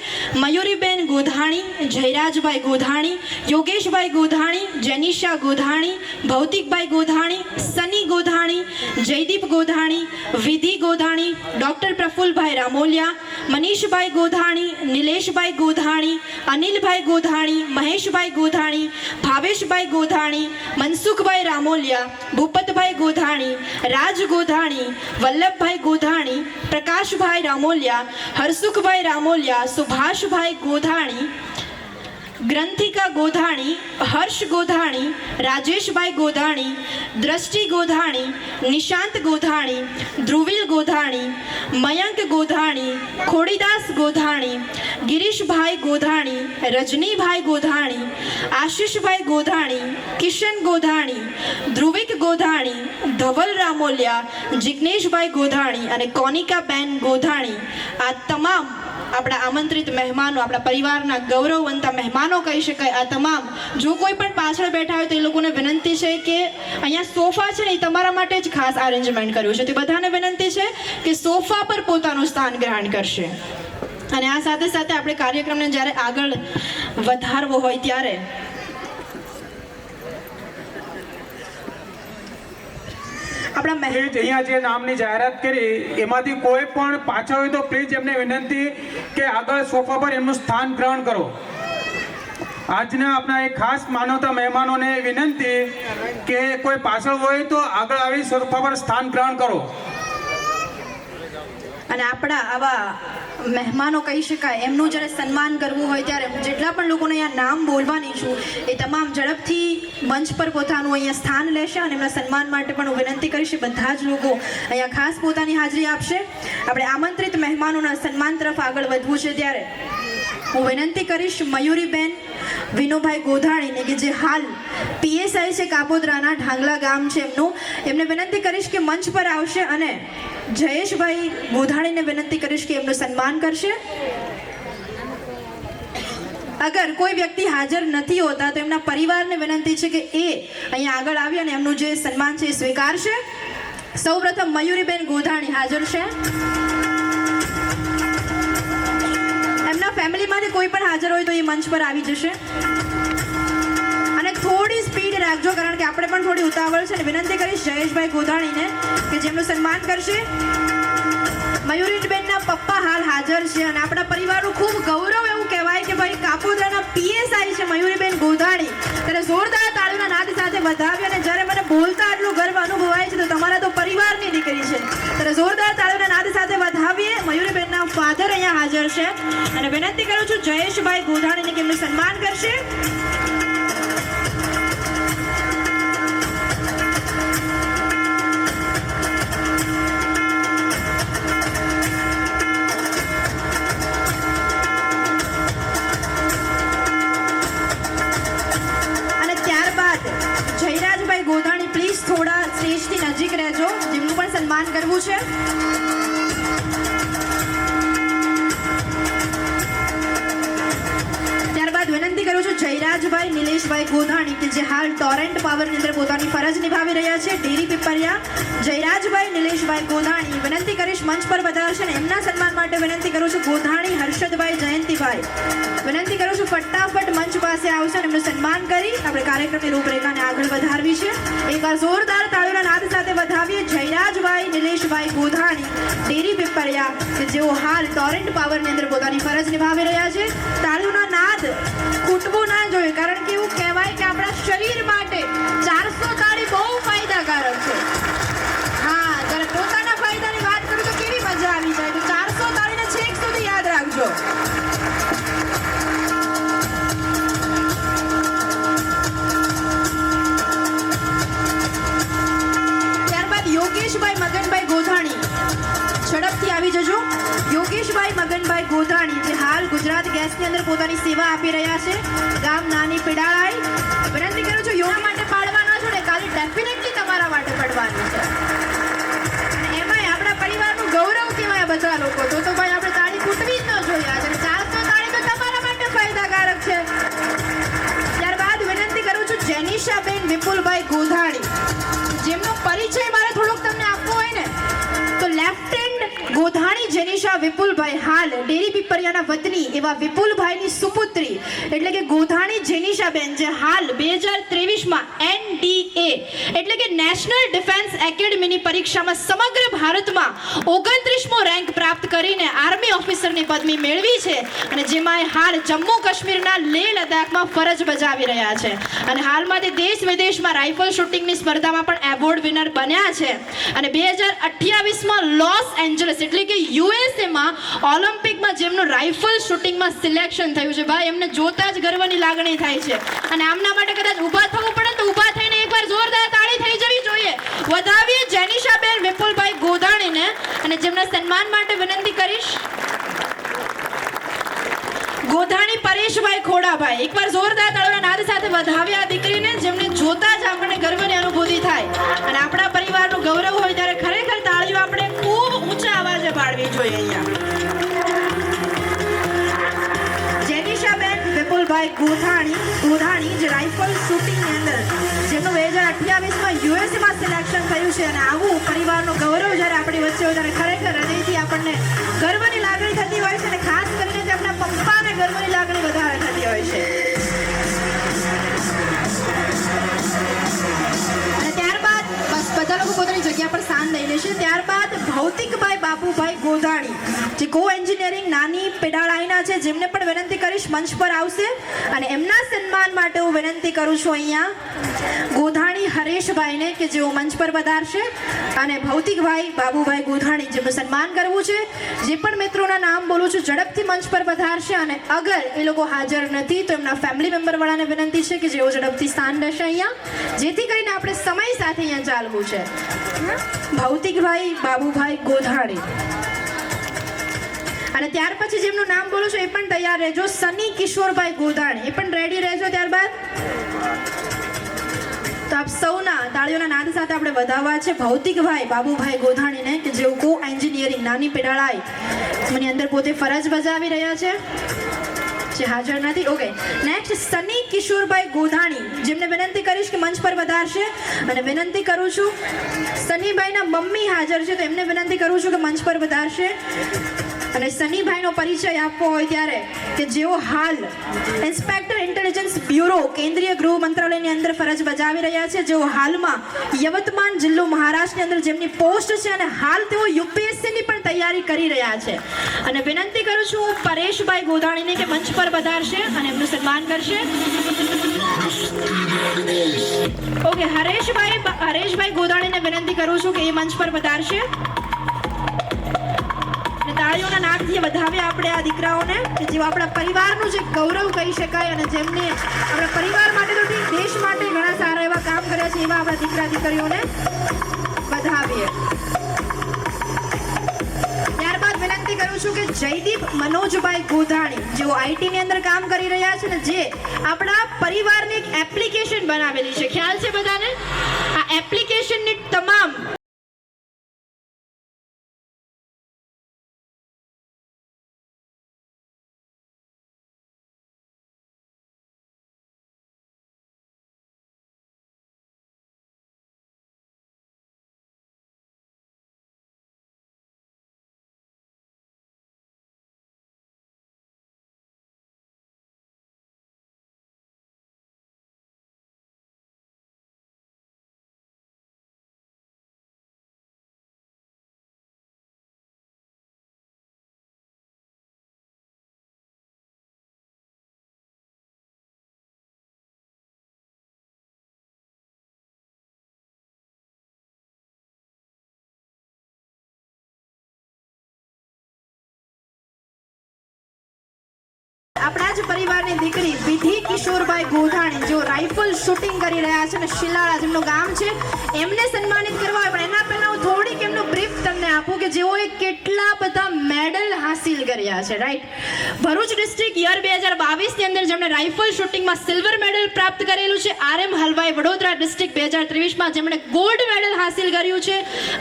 Speaker 1: મયુરીબેન ગોધાણી, જયરાજભાઈ ગોધાણી, યોગેશભાઈ ગોધાણી, જેનિશા ગોધાણી, ભૌતિકભાઈ ગોધાણી, સની ગોધાણી, જયદીપ ગોધાણી, વિધિ ગોધાણી, ડૉક્ટર પ્રફુલભાઈ રામોલિયા, મનીષભાઈ ગોધાણી, નિલેશભાઈ ગોધાણી, અનિલભાઈ ગોધાણી, મહેશભાઈ ગોધાણી, ભાવેશભાઈ ગોધાણી, મનસુખભાઈ રામોલિયા, ભૂપતભાઈ ગોધાણી, રાજ ગોધાણી, વલ્લભભાઈ ગોધાણી, પ્રકાશભાઈ રામોલિયા, હરસુખભાઈ રામોલિયા, સુભાષભાઈ ગોધાણી, ગ્રંથિકા ગોધાણી, હર્ષ ગોધાણી, રાજેશભાઈ ગોધાણી, દ્રષ્ટિ ગોધાણી, નિશાંત ગોધાણી, ધ્રુવિલ ગોધાણી, મયંક ગોધાણી, ખોડીદાસ ગોધાણી, ગિરીશભાઈ ગોધાણી, રજનીભાઈ ગોધાણી, આશીષભાઈ ગોધાણી, કિશન ગોધાણી, ધ્રુવિક ગોધાણી, ધવલ રામોલિયા, જિગ્નેશભાઈ ગોધાણી અને કોનિકાબેન ગોધાણી. આ તમામ આપણા આમંત્રિત મહેમાનો, આપણા પરિવારના ગૌરવવંતા મહેમાનો કહી શકાય. આ તમામ જો કોઈ પણ પાછળ બેઠા હોય તો એ લોકોને વિનંતી છે કે અહીંયા સોફા છે ને એ તમારા માટે જ ખાસ અરેન્જમેન્ટ કર્યું છે. તે બધાને વિનંતી છે કે સોફા પર પોતાનું સ્થાન ગ્રહણ કરશે. અને આ સાથે સાથે આપણે કાર્યક્રમને જ્યારે આગળ વધારવો હોય ત્યારે આપણા
Speaker 4: પ્લીઝ અહીંયા જે નામની જાહેરાત કરી એમાંથી કોઈ પણ પાછળ હોય તો પ્લીઝ એમને વિનંતી કે આગળ સોફા પર એમનું સ્થાન ગ્રહણ કરો. આજના આપણા એક ખાસ માનવતા મહેમાનોને વિનંતી કે કોઈ પાછળ હોય તો આગળ આવી સોફા પર સ્થાન ગ્રહણ કરો.
Speaker 1: અને આપણા આવા મહેમાનો કહી શકાય એમનું જ્યારે સન્માન કરવું હોય ત્યારે હું જેટલા પણ લોકોને અહીંયા નામ બોલવાની છું એ તમામ ઝડપથી મંચ પર પોતાનું અહીંયા સ્થાન લેશે. અને એમના સન્માન માટે પણ હું વિનંતી કરીશ બધા જ લોકો અહીંયા ખાસ પોતાની હાજરી આપશે. આપણે આમંત્રિત મહેમાનોના સન્માન તરફ આગળ વધવું છે ત્યારે હું વિનંતી કરીશ મયુરીબેન વિનોભાઈ ગોધાણીને કે જે હાલ પીએસઆઈ છે કાપોદ્રાના, ઢાંગલા ગામ છે એમનું, એમને વિનંતી કરીશ કે મંચ પર આવશે. અને જયેશભાઈ ગોધાણીને વિનંતી કરીશ કે એમનું સન્માન કરશે. અગર કોઈ વ્યક્તિ હાજર નથી હોતા તો એમના પરિવારને વિનંતી છે કે એ અહીંયા આગળ આવી અને એમનું જે સન્માન છે એ સ્વીકારશે. સૌપ્રથમ મયુરીબેન ગોધાણી હાજર છે. એમના ફેમિલીમાંથી કોઈ પણ હાજર હોય તો એ મંચ પર આવી જશે. અને થોડી સ્પીડ રાખજો કારણ કે આપણે પણ થોડી ઉતાવળ છે. અને વિનંતી કરીશ જયેશભાઈ ગોધાણીને કે જેમનું સન્માન કરશે. મયુરીબેનના પપ્પા હાલ હાજર છે અને આપણા પરિવારનું ખૂબ ગૌરવ એવું કહેવાય કે ભાઈ કાપોદ્રાના પીએસઆઈ છે મયુરીબેન ગોધાણી. ત્યારે જોરદાર તાળીના નાદ સાથે વધાવી. અને જ્યારે મને બોલતા આટલું ગર્વ અનુભવાય છે તો તમારા તો પરિવારની દીકરી છે. ત્યારે જોરદાર તાળીના નાદ સાથે વધાવીએ. મયુરીબેનના ફાધર અહીંયા હાજર છે અને વિનંતી કરું છું જયેશભાઈ ગોધાણીને કે એમનું સન્માન કરશે. ગોધાણી પ્લીઝ થોડા સ્ટેજથી નજીક રહેજો, જેમનું પણ સન્માન કરવું છે. ત્યારબાદ વિનંતી કરું છું જયરાજભાઈ નિલેશભાઈ ગોધાણી કે જે હાલ ટોરેન્ટ પાવરની અંદર પોતાની ફરજ નિભાવી રહ્યા છે, ડેરી પીપરિયા. જયરાજભાઈ નિલેશભાઈ ગોધાણી વિનંતી કરીશ મંચ પર વધારશે. અને એમના સન્માન માટે વિનંતી કરું છું ગોધાણી હર્ષદભાઈ જયંતિભાઈ. વિનંતી કરું છું ફટાફટ મંચ પાસે આવશે અને એમનું સન્માન કરી આપણે કાર્યક્રમની રૂપરેખાને આગળ વધારવી છે. એકવાર જોરદાર તાળીઓના નાદ સાથે વધાવીએ જયરાજભાઈ નિલેશભાઈ ગોધાણી, ડેરી પીપરિયા કે જેઓ હાલ ટોરેન્ટ પાવરની અંદર પોતાની ફરજ નિભાવી રહ્યા છે. તાળીઓના નાદ ખૂટવું ના જોઈએ કારણ કે એવું કહેવાય કે આપણા શરીર માટે 400 તાળી બહુ ફાયદાકારક છે. હા, જ્યારે પોતાના ફાયદાની વાત કરું તો કેવી મજા આવી જાય. તો 400 તાળીને છેક સુધી યાદ રાખજો. યોગેશભાઈ મગનભાઈ ગોધાણી ઝડપથી આવી જજો. યોગેશભાઈ મગનભાઈ ગોધાણી જે હાલ ગુજરાત ગેસની અંદર પોતાની સેવા આપી રહ્યા છે, ગામ નાની પીડાળાઈ. વિનંતી કરું છું યોગા માટે પાડવાના છો ને કાલે ડેફિનેટલી તમારા માટે પડવાનું છે. અને એમાંય આપણા પરિવારનું ગૌરવ કહેવાય બધા લોકો. તો ભાઈ આપણે તાળી એવા વિપુલભાઈ હાલ ડેરી પીપરિયાના વતની એવા વિપુલભાઈની સુપુત્રી એટલે કે ગોધાણી જેનિશાબેન જે હાલ 2023માં NDA એટલે કે નેશનલ ડિફેન્સ એકેડમીની પરીક્ષામાં સમગ્ર ભારતમાં 29મો રેન્ક પ્રાપ્ત કરીને આર્મી ઓફિસરની પદવી મેળવી છે અને જેમાં એ હાલ જમ્મુ કાશ્મીરના લેહ લદ્દાખમાં ફરજ બજાવી રહ્યા છે અને હાલમાં તે દેશ વિદેશમાં રાઇફલ શૂટિંગની સ્પર્ધામાં પણ એવોર્ડ વિનર બન્યા છે અને 2028માં લોસ એન્જલસ એટલે કે USA માં ઓલિમ્પિકમાં જેમનું રાઇફલ શૂટિંગમાં સિલેક્શન થયું છે ભાઈ એમને જોતા જ ગર્વની લાગણી થાય છે અને આમના માટે કદાચ ઊભા થવું પડે તો ઊભા થઈને એકવાર જોરદાર તાળી થઈ જવી જોઈએ. વધાવીએ જેનિશાબેન વિપુલભાઈ ગોધાણીને અને જેમના સન્માન માટે વિનંતી કરીશ ગોધાણી પરેશભાઈ ખોડાભાઈ. એકવાર જોરદાર તાળીઓના નાદ સાથે વધાવ્યા આ દીકરીને જેમને જોતા જ આપણને ગર્વની અનુભૂતિ થાય અને આપણા પરિવારનું ગૌરવ હોય ત્યારે ખરેખર તાળીઓ આપણે ખૂબ ઊંચા અવાજે પાડવી જોઈએ. અહીંયા જેનિશાબેન વિપુલભાઈ ગોધાણી જે રાઇફલ શૂટિંગની અંદર જેમનું 2028માં USA માં સિલેક્શન થયું છે અને આવું પરિવારનું ગૌરવ જ્યારે આપણી વચ્ચે હોય ત્યારે ખરેખર હૃદયથી આપણને ગર્વની લાગણી થતી હોય છે અને ખાસ કરીને તેમના પપ્પાને ગર્વની લાગણી વધારે થતી હોય છે. અને ત્યારબાદ બસ બધા લોકો પોતાની જગ્યા પર સ્થાન લઈ લેશે. ત્યારબાદ ભૌતિકભાઈ બાબુભાઈ ગોધાણી જે કો એન્જિનિયરિંગ નાની પેડાળાઈના છે જેમને પણ વિનંતી કરીશ મંચ પર આવશે અને એમના સન્માન માટે હું વિનંતી કરું છું અહીંયા ગોધાણી હરેશભાઈને કે જેઓ મંચ પર પધારશે અને ભૌતિકભાઈ બાબુભાઈ ગોધાણી જેમનું સન્માન કરવું છે. જે પણ મિત્રોના નામ બોલું છું ઝડપથી મંચ પર પધારશે અને અગર એ લોકો હાજર નથી તો એમના ફેમિલી મેમ્બરવાળાને વિનંતી છે કે જેઓ ઝડપથી સ્થાન લેશે અહીંયા જેથી કરીને આપણે સમય સાથે અહીંયા ચાલવું છે. ભૌતિકભાઈ બાબુભાઈ ગોધાણી અને ત્યાર પછી જેમનું નામ બોલું છું એ પણ તૈયાર રહેજો સની કિશોરભાઈ ગોધાણી એ પણ રેડી રહેજો. ત્યારબાદ તો આપ સૌના તાળીઓના નાદ સાથે આપણે વધાવવા છે ભૌતિકભાઈ બાબુભાઈ ગોધાણીને કે જેઓ કો એન્જિનિયરિંગ નાની પેડાળાઈ ની અંદર પોતે ફરજ બજાવી રહ્યા છે જે હાજર નથી. ઓકે નેક્સ્ટ સની કિશોરભાઈ ગોધાણી જેમને વિનંતી કરીશ કે મંચ પર વધારશે અને વિનંતી કરું છું સનીભાઈના મમ્મી હાજર છે તો એમને વિનંતી કરું છું કે મંચ પર વધારશે અને સનીભાઈનો પરિચય આપવો હોય ત્યારે કે જેઓ હાલ ઇન્સ્પેક્ટર ઇન્ટેલિજન્સ બ્યુરો કેન્દ્રીય ગૃહ મંત્રાલયની અંદર ફરજ બજાવી રહ્યા છે જેઓ હાલમાં યવતમાલ જિલ્લો મહારાષ્ટ્રની અંદર જેમની પોસ્ટ છે અને હાલ તેઓ UPSCની પણ તૈયારી કરી રહ્યા છે અને વિનંતી કરું છું પરેશભાઈ ગોધાણીને કે મંચ પર પધારશે અને એમનું સન્માન કરશે. ઓકે હરેશભાઈ ગોધાણીને વિનંતી કરું છું કે એ મંચ પર પધારશે. તાળીઓના નાદથી વધાવ્યા આપણે આ દીકરાઓને કે જેઓ આપણા પરિવારનું જે ગૌરવ કહી શકાય અને જેમને આપણા પરિવાર માટે તો ઠીક દેશ માટે ઘણા સારા એવા કામ કર્યા છે એવા આપણા દીકરા દીકરીઓને વધાવીએ. ત્યારબાદ વિનંતી કરું છું કે જયદીપ મનોજભાઈ ગોધાણી જેઓ આઈટીની અંદર કામ કરી રહ્યા છે ને જે આપણા પરિવારની એક એપ્લિકેશન બનાવેલી છે. ખ્યાલ છે બધાને? આ એપ્લિકેશનની તમામ આપણા જ પરિવારની દીકરી વિધિ કિશોરભાઈ ગોધાણી જેઓ રાઇફલ શૂટિંગ કરી રહ્યા છે અને શિલાળા જેમનું ગામ છે એમને સન્માનિત કરવા હોય પણ એના પહેલા હું થોડીક એમનું બ્રીફ તમને આપું કે જેઓએ કેટલા બધા મેડલ હાસિલ કર્યા છે. રાઈટ, ભરૂચ ડિસ્ટ્રિક્ટ યર 2022ની અંદર જેમણે રાઇફલ શૂટિંગમાં સિલ્વર મેડલ પ્રાપ્ત કરેલું છે. RM હલવાઈ વડોદરા ડિસ્ટ્રિક્ટ 2023માં જેમણે ગોલ્ડ મેડલ હાસિલ કર્યું છે.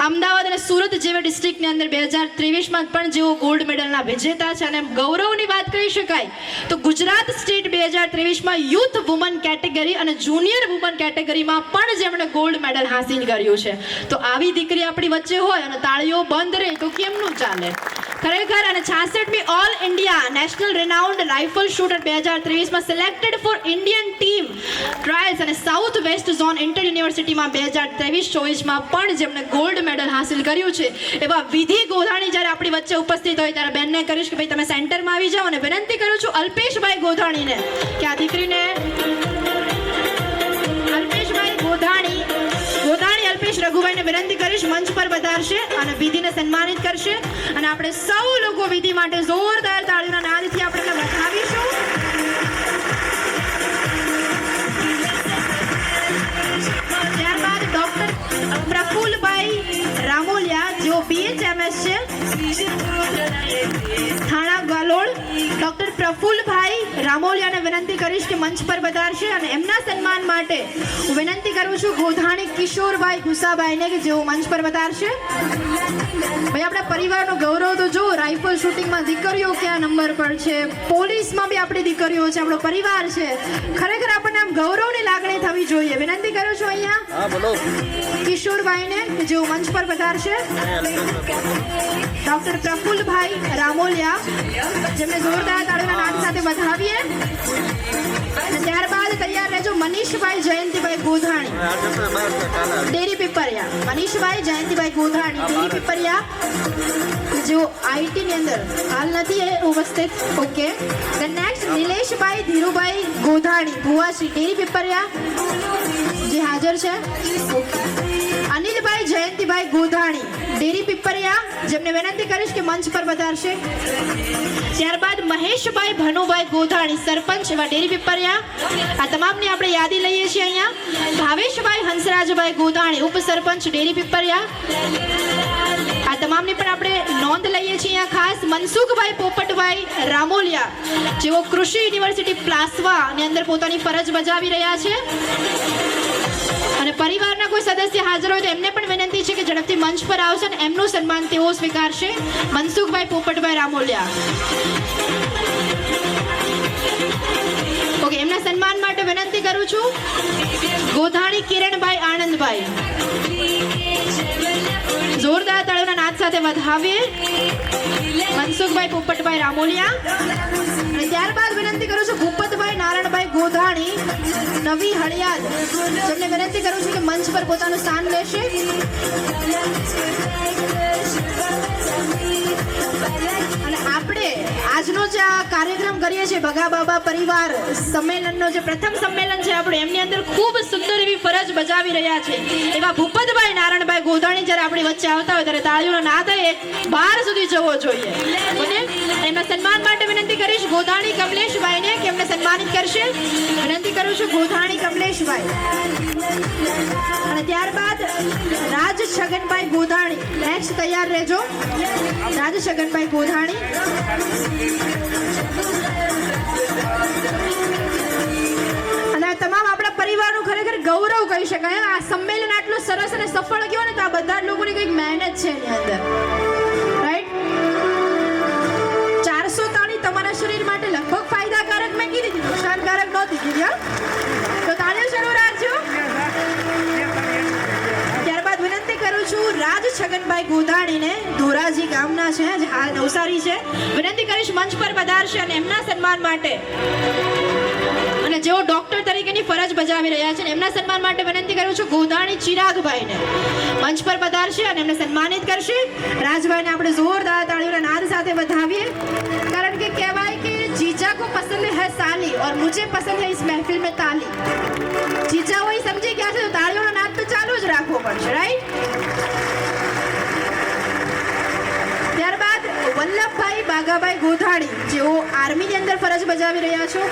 Speaker 1: અમદાવાદ અને સુરત જેવા ડિસ્ટ્રિક્ટની અંદર 2023માં પણ જેઓ ગોલ્ડ મેડલના વિજેતા છે અને ગૌરવની વાત કહી શકાય તો ગુજરાત સ્ટેટ 2023માં યુથ વુમન કેટેગરી અને જુનિયર વુમન કેટેગરીમાં પણ જેમણે ગોલ્ડ મેડલ હાસિલ કર્યું છે. તો આવી દીકરી આપણી વચ્ચે હોય અને તાળીઓ બંધ રહે તો કેમનું ચાલે? ખરેખર અને 66મી all India national renowned rifle shooter 2023માં selected for Indian team trials અને સાઉથ વેસ્ટ ઝોન ઇન્ટર યુનિવર્સિટીમાં 2023-24માં પણ જેમણે ગોલ્ડ મેડલ હાંસિલ કર્યું છે એવા વિધિ ગોધાણી જ્યારે આપણી વચ્ચે ઉપસ્થિત હોય ત્યારે બેનને કરીશ કે ભાઈ તમે સેન્ટરમાં આવી જાઓ અને વિનંતી કરું છું અલ્પેશભાઈ ગોધાણીને કે આ દીકરીને અલ્પેશભાઈ ગોધાણી અલ્પેશ રઘુભાઈને વિનંતી કરીશ મંચ પર વધારશે અને વિધિને સન્માનિત કરશે અને આપણે સૌ લોકો વિધિ માટે જોરદાર તાળીઓના નાદથી આપણે એને વધાવીશું. ત્યારબાદ ડોક્ટર પ્રફુલભાઈ રામોલિયા જેઓ BHMS છે થાણા ગાલોડ. ડોક્ટર પ્રફુલભાઈ રામોલિયાને વિનંતી કરીશ કે મંચ પર વધારશે અને એમના સન્માન માટે હું વિનંતી કરું છું ગોધાણી કિશોરભાઈ ગુસાભાઈને કે જેઓ મંચ પર વધારશે. ભાઈ આપણા પરિવારનો ગૌરવ તો જો રાઇફલ શૂટિંગમાં દીકરીઓ ક્યાં નંબર પર છે, પોલીસમાં બી આપણી દીકરીઓ છે, આપણો પરિવાર છે. ખરેખર આપણને આમ ગૌરવની લાગણી થવી જોઈએ. વિનંતી કરું છું અહીંયા કિશોરભાઈને કે જેઓ મંચ પર વધારશે. ડોક્ટર પ્રફુલભાઈ રામોલિયા જેમને જોરદાર તાળીઓના નાદ સાથે વધાવીએ. અને ત્યારબાદ તૈયાર રહેજો મનીષભાઈ જયંતિભાઈ ગોધાણી ડેરી પીપરિયા. મનીષભાઈ જયંતિભાઈ ગોધાણી ડેરી પીપરિયા જેઓ IT ની અંદર હાલ નથી એ ઉપસ્થિત. Okay the next Nileshbhai Dhirubhai Godhani Bhuvashri Deri Pipariya જે હાજર છે. અનિલભાઈ જયંતિભાઈ ગોધાણી ડેરી પીપરિયા જેમને વિનંતી કરીશ કે મંચ પર વધારશે. ત્યારબાદ મહેશભાઈ ભનુભાઈ ગોધાણી સરપંચ એવા ડેરી પીપરિયા. આ તમામની આપણે યાદી લઈએ છીએ અહીંયા. ભાવેશભાઈ હંસરાજભાઈ ગોધાણી ઉપસરપંચ ડેરી પીપરિયા. આ તમામની પણ આપણે નોંધ લઈએ છીએ અહીંયા ખાસ. મનસુખભાઈ પોપટભાઈ રામોલિયા જેઓ કૃષિ યુનિવર્સિટી પ્લાસવા ની અંદર પોતાની ફરજ બજાવી રહ્યા છે અને પરિવારના કોઈ સદસ્ય હાજર હોય તો એમને પણ વિનંતી છે કે ઝડપથી મંચ પર આવશે અને એમનું સન્માન તેઓ સ્વીકારશે. મનસુખભાઈ પોપટભાઈ રામોલિયા. ઓકે એમના સન્માન માટે વિનંતી કરું છું ગોધાણી કિરણભાઈ આનંદભાઈ. જોરદાર તાળીઓના નાદ સાથે વધાવીએ મનસુખભાઈ પોપટભાઈ રામોલિયા. અને ત્યારબાદ વિનંતી કરું છું ભૂપતભાઈ નારાયણભાઈ ગોધાણી નવી હળિયાદ જેમને વિનંતી કરું છું કે મંચ પર પોતાનું સ્થાન લેશે. અને આપણે આજનો જે આ કાર્યક્રમ કરીએ છીએ ભગા બાબા પરિવાર સંમેલનનો જે પ્રથમ સંમેલન છે આપણે એમની અંદર ખૂબ સુંદર એવી ફરજ બજાવી રહ્યા છે એવા ભૂપતભાઈ નારાયણભાઈ ગોધાણી જ્યારે આપણી વચ્ચે આવતા હોય ત્યારે તાળીઓનો નાદ બહાર સુધી જવો જોઈએ. અને એમના સન્માન માટે વિનંતી કરીશ ગોધાણી કમલેશભાઈને કે એમને સન્માનિત કરશે. વિનંતી કરું છું ગોધાણી કમલેશભાઈ. અને ત્યારબાદ રાજ છગનભાઈ ગોધાણી નેક્સ્ટ તૈયાર રહેજો. રાજ છગનભાઈ ગોધાણી. અને આ તમામ આપણા પરિવારનું ખરેખર ગૌરવ કહી શકાય. આ સંમેલન આટલું સરસ અને સફળ ગયો ને તો આ બધા લોકોની કંઈક મહેનત છે એની અંદર. રાઈટ 400 તાળી તમારા શરીર માટે લગભગ ફાયદાકારક મેં કીધી હતી, નુકસાનકારક નહોતી કીધી. તો તાળીઓ શરૂ રાખજો. ત્યારબાદ વિનંતી કરું છું રાજ છગનભાઈ ગોધાણીને ધોરાજી ગામના છે જે હાલ નવસારી છે. વિનંતી કરીશ મંચ પર પધારશે અને એમના સન્માન માટે અને જેઓ ડોક્ટર તરીકેની ફરજ બજાવી રહ્યા છે એમના સન્માન માટે વિનંતી કરું છું ગોધાણી ચિરાગભાઈને મંચ પર પધારશે અને એમને સન્માનિત કરશે. રાજભાઈને આપણે જોરદાર તાળીઓના નાદ સાથે વધાવીએ કારણ કે કહેવાય કે जीजा को पसंद है साली और मुझे पसंद है इस महफिल में ताली. जीजा वही समझी क्या છે તો તાળીઓનો નાદ તો ચાલુ જ રાખવો પડશે. રાઈટ. ત્યારબાદ વલ્લભભાઈ બાગાભાઈ ગોધાણી જેઓ આર્મીની અંદર ફરજ બજાવી રહ્યા છો,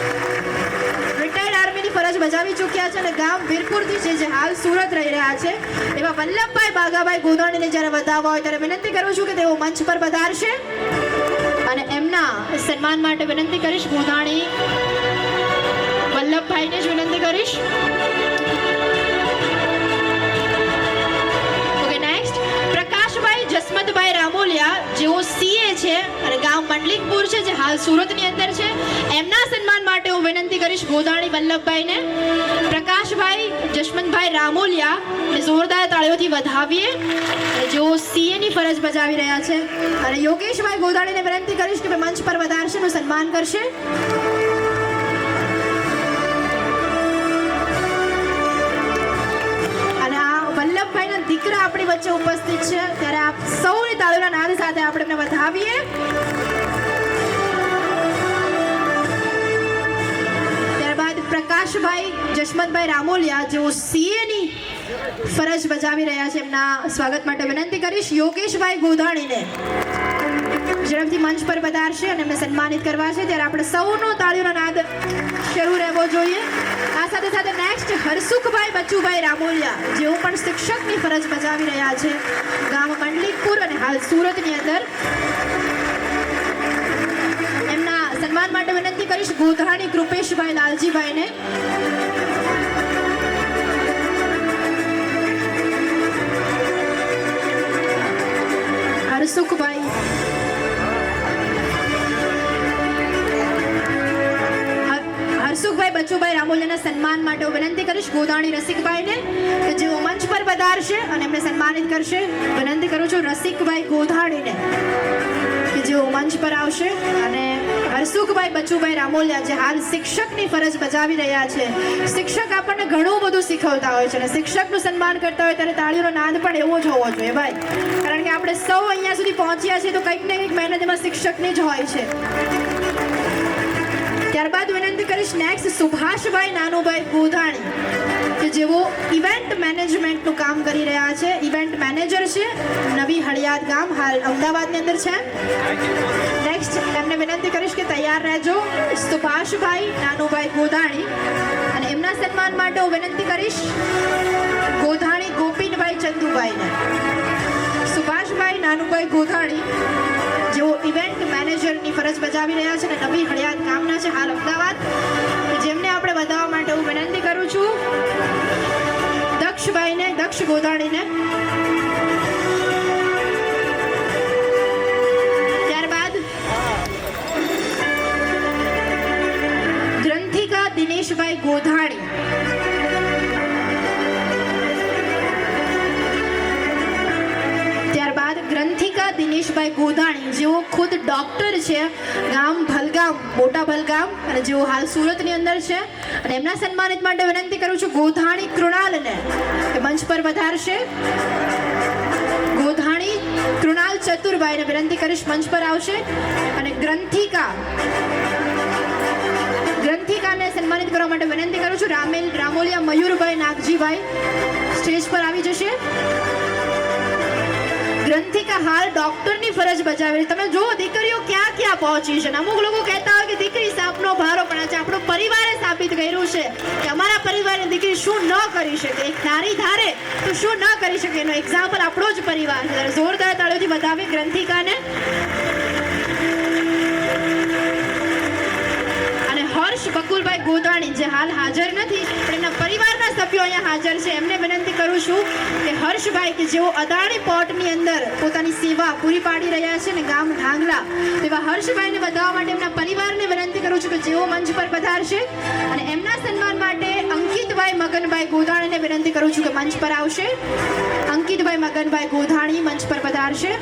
Speaker 1: રિટાયર્ડ આર્મીની ફરજ બજાવી ચૂક્યા છે અને ગામ વીરપુરથી છે જે હાલ સુરત રહી રહ્યા છે એવા વલ્લભભાઈ બાગાભાઈ ગોધાણીને જ્યારે વધાવવા હોય ત્યારે વિનંતી કરું છું કે તેઓ મંચ પર પધારશે અને એમના સન્માન માટે વિનંતી કરીશ ગોધાણી વલ્લભભાઈને જ વિનંતી કરીશ. ઓકે નેક્સ્ટ પ્રકાશભાઈ જસમતભાઈ રામોલિયા જેઓ CA છે અને ગામ મંડલિકપુર છે, જે હાલ સુરતની અંદર છે, એમના સન્માન માટે હું વિનંતી કરીશ ગોધાણી વલ્લભભાઈને. પ્રકાશભાઈ જશવંતભાઈ રામોલિયા ને જોરદાર તાળીઓથી વધાવીએ, જેઓ સીએ ની ફરજ બજાવી રહ્યા છે. અને યોગેશભાઈ ગોધાણીને વિનંતી કરીશ કે મંચ પર વધારશે, નું સન્માન કરશે. અને આ વલ્લભભાઈના દીકરા આપણી વચ્ચે ઉપસ્થિત છે, ત્યારે આપ સૌની તાળીઓના નાદ સાથે આપણે એમને વધાવીએ. ત્યારબાદ પ્રકાશભાઈ જશવંતભાઈ રામોલિયા, જેઓ સીએ ની ફરજ બજાવી રહ્યા છે, એમના સ્વાગત માટે વિનંતી કરીશ. યોગેશભાઈ ગોધાણીને ઝડપથી મંચ પર પધારશે અને એમને સન્માનિત કરવા છે. ત્યારે આપણે સૌનો તાળીઓનો નાદ શરૂ રહેવો જોઈએ. આ સાથે સાથે નેક્સ્ટ હરસુખભાઈ બચુભાઈ રામોલિયા, જેઓ પણ શિક્ષકની ફરજ બજાવી રહ્યા છે ગામ મંડલિકપુર અને હાલ સુરતની અંદર. એમના સન્માન માટે વિનંતી કરીશ ગોધાણી કૃપેશભાઈ લાલજીભાઈને. હરસુખભાઈ હરસુખભાઈ બચુભાઈ રામોલિયાના સન્માન માટે હું વિનંતી કરીશ ગોધાણી રસિકભાઈને કે જેઓ મંચ પર પધારશે અને એમને સન્માનિત કરશે. વિનંતી કરું છું રસિકભાઈ ગોધાણીને કે જેઓ મંચ પર આવશે. અને હરસુખભાઈ બચુભાઈ રામોલિયા, જે હાલ શિક્ષકની ફરજ બજાવી રહ્યા છે. શિક્ષક આપણને ઘણું બધું શીખવતા હોય છે અને શિક્ષકનું સન્માન કરતા હોય ત્યારે તાળીઓનો નાદ પણ એવો જ હોવો જોઈએ ભાઈ, કારણ કે આપણે સૌ અહીંયા સુધી પહોંચ્યા છીએ તો કંઈક ને કંઈક મહેનત એમાં શિક્ષકની જ હોય છે. ત્યારબાદ વિનંતી કરીશ નેક્સ્ટ સુભાષભાઈ નાનુભાઈ ગોધાણી, કે જેઓ ઇવેન્ટ મેનેજમેન્ટનું કામ કરી રહ્યા છે. ઇવેન્ટ મેનેજર છે, નવી હળિયાદ ગામ, હાલ અમદાવાદની અંદર છે. નેક્સ્ટ એમને વિનંતી કરીશ કે તૈયાર રહેજો. સુભાષભાઈ નાનુભાઈ ગોધાણી, અને એમના સન્માન માટે હું વિનંતી કરીશ ગોધાણી ગોપીનભાઈ ચંદુભાઈને. સુભાષભાઈ નાનુભાઈ ગોધાણી, જેઓ ઇવેન્ટ મેનેજરની ફરજ બજાવી રહ્યા છે અને નવી હળિયાદ ગામના છે, હાલ અમદાવાદ, જેમને આપણે વધાવવા માટે હું વિનંતી કરું છું દક્ષ ગોધાણીને. ત્યારબાદ ગ્રંથિકા દિનેશભાઈ ગોધાણી, ગ્રંથિકા દિનેશભાઈ ગોધાણી, જેઓ ખુદ ડોક્ટર છે, ગામ ભલગામ, મોટા ભલગામ, અને જેઓ હાલ સુરતની અંદર છે. અને એમના સન્માનિત માટે વિનંતી કરું છું ગોધાણી કૃણાલને કે મંચ પર વધારશે. ગોધાણી કૃણાલ ચતુરભાઈને વિનંતી કરીશ મંચ પર આવશે. અને ગ્રંથિકાને સન્માનિત કરવા માટે વિનંતી કરું છું રામોલિયા મયુરભાઈ નાગજીભાઈ સ્ટેજ પર આવી જશે. ગ્રંથિકા હાલ ડોક્ટરની ફરજ બજાવે. તમે જો દીકરીઓ ક્યાં ક્યાં પહોંચી છે. અમુક લોકો કહેતા હોય કે દીકરી સાપનો ભારો પણ છે. આપણો પરિવારે સાબિત કર્યું છે કે અમારા પરિવારની દીકરી શું ન કરી શકે. એક નારી ધારે તો શું ન કરી શકે, એનો એક્ઝામ્પલ આપણો જ પરિવાર છે. જોરદાર તાળીઓથી વધાવી ગ્રંથિકાને. અને હર્ષ બકુલભાઈ ગોધાણી, જે હાલ હાજર નથી પણ એમના પરિવારના સભ્યો અહીંયા હાજર છે, એમને વિનંતી કરું છું કે હર્ષભાઈ, કે જેઓ અદાણી પોર્ટની અંદર પોતાની સેવા પૂરી પાડી રહ્યા છે ને ગામ ઢાંગલા, તેવા હર્ષભાઈને વધાવવા માટે એમના પરિવારને વિનંતી કરું છું કે જેઓ મંચ પર પધારશે. અને એમના સન્માન માટે અંકિતભાઈ મગનભાઈ ગોધાણીને વિનંતી કરું છું કે મંચ પર આવશે. અંકિતભાઈ મગનભાઈ ગોધાણી મંચ પર પધારશે.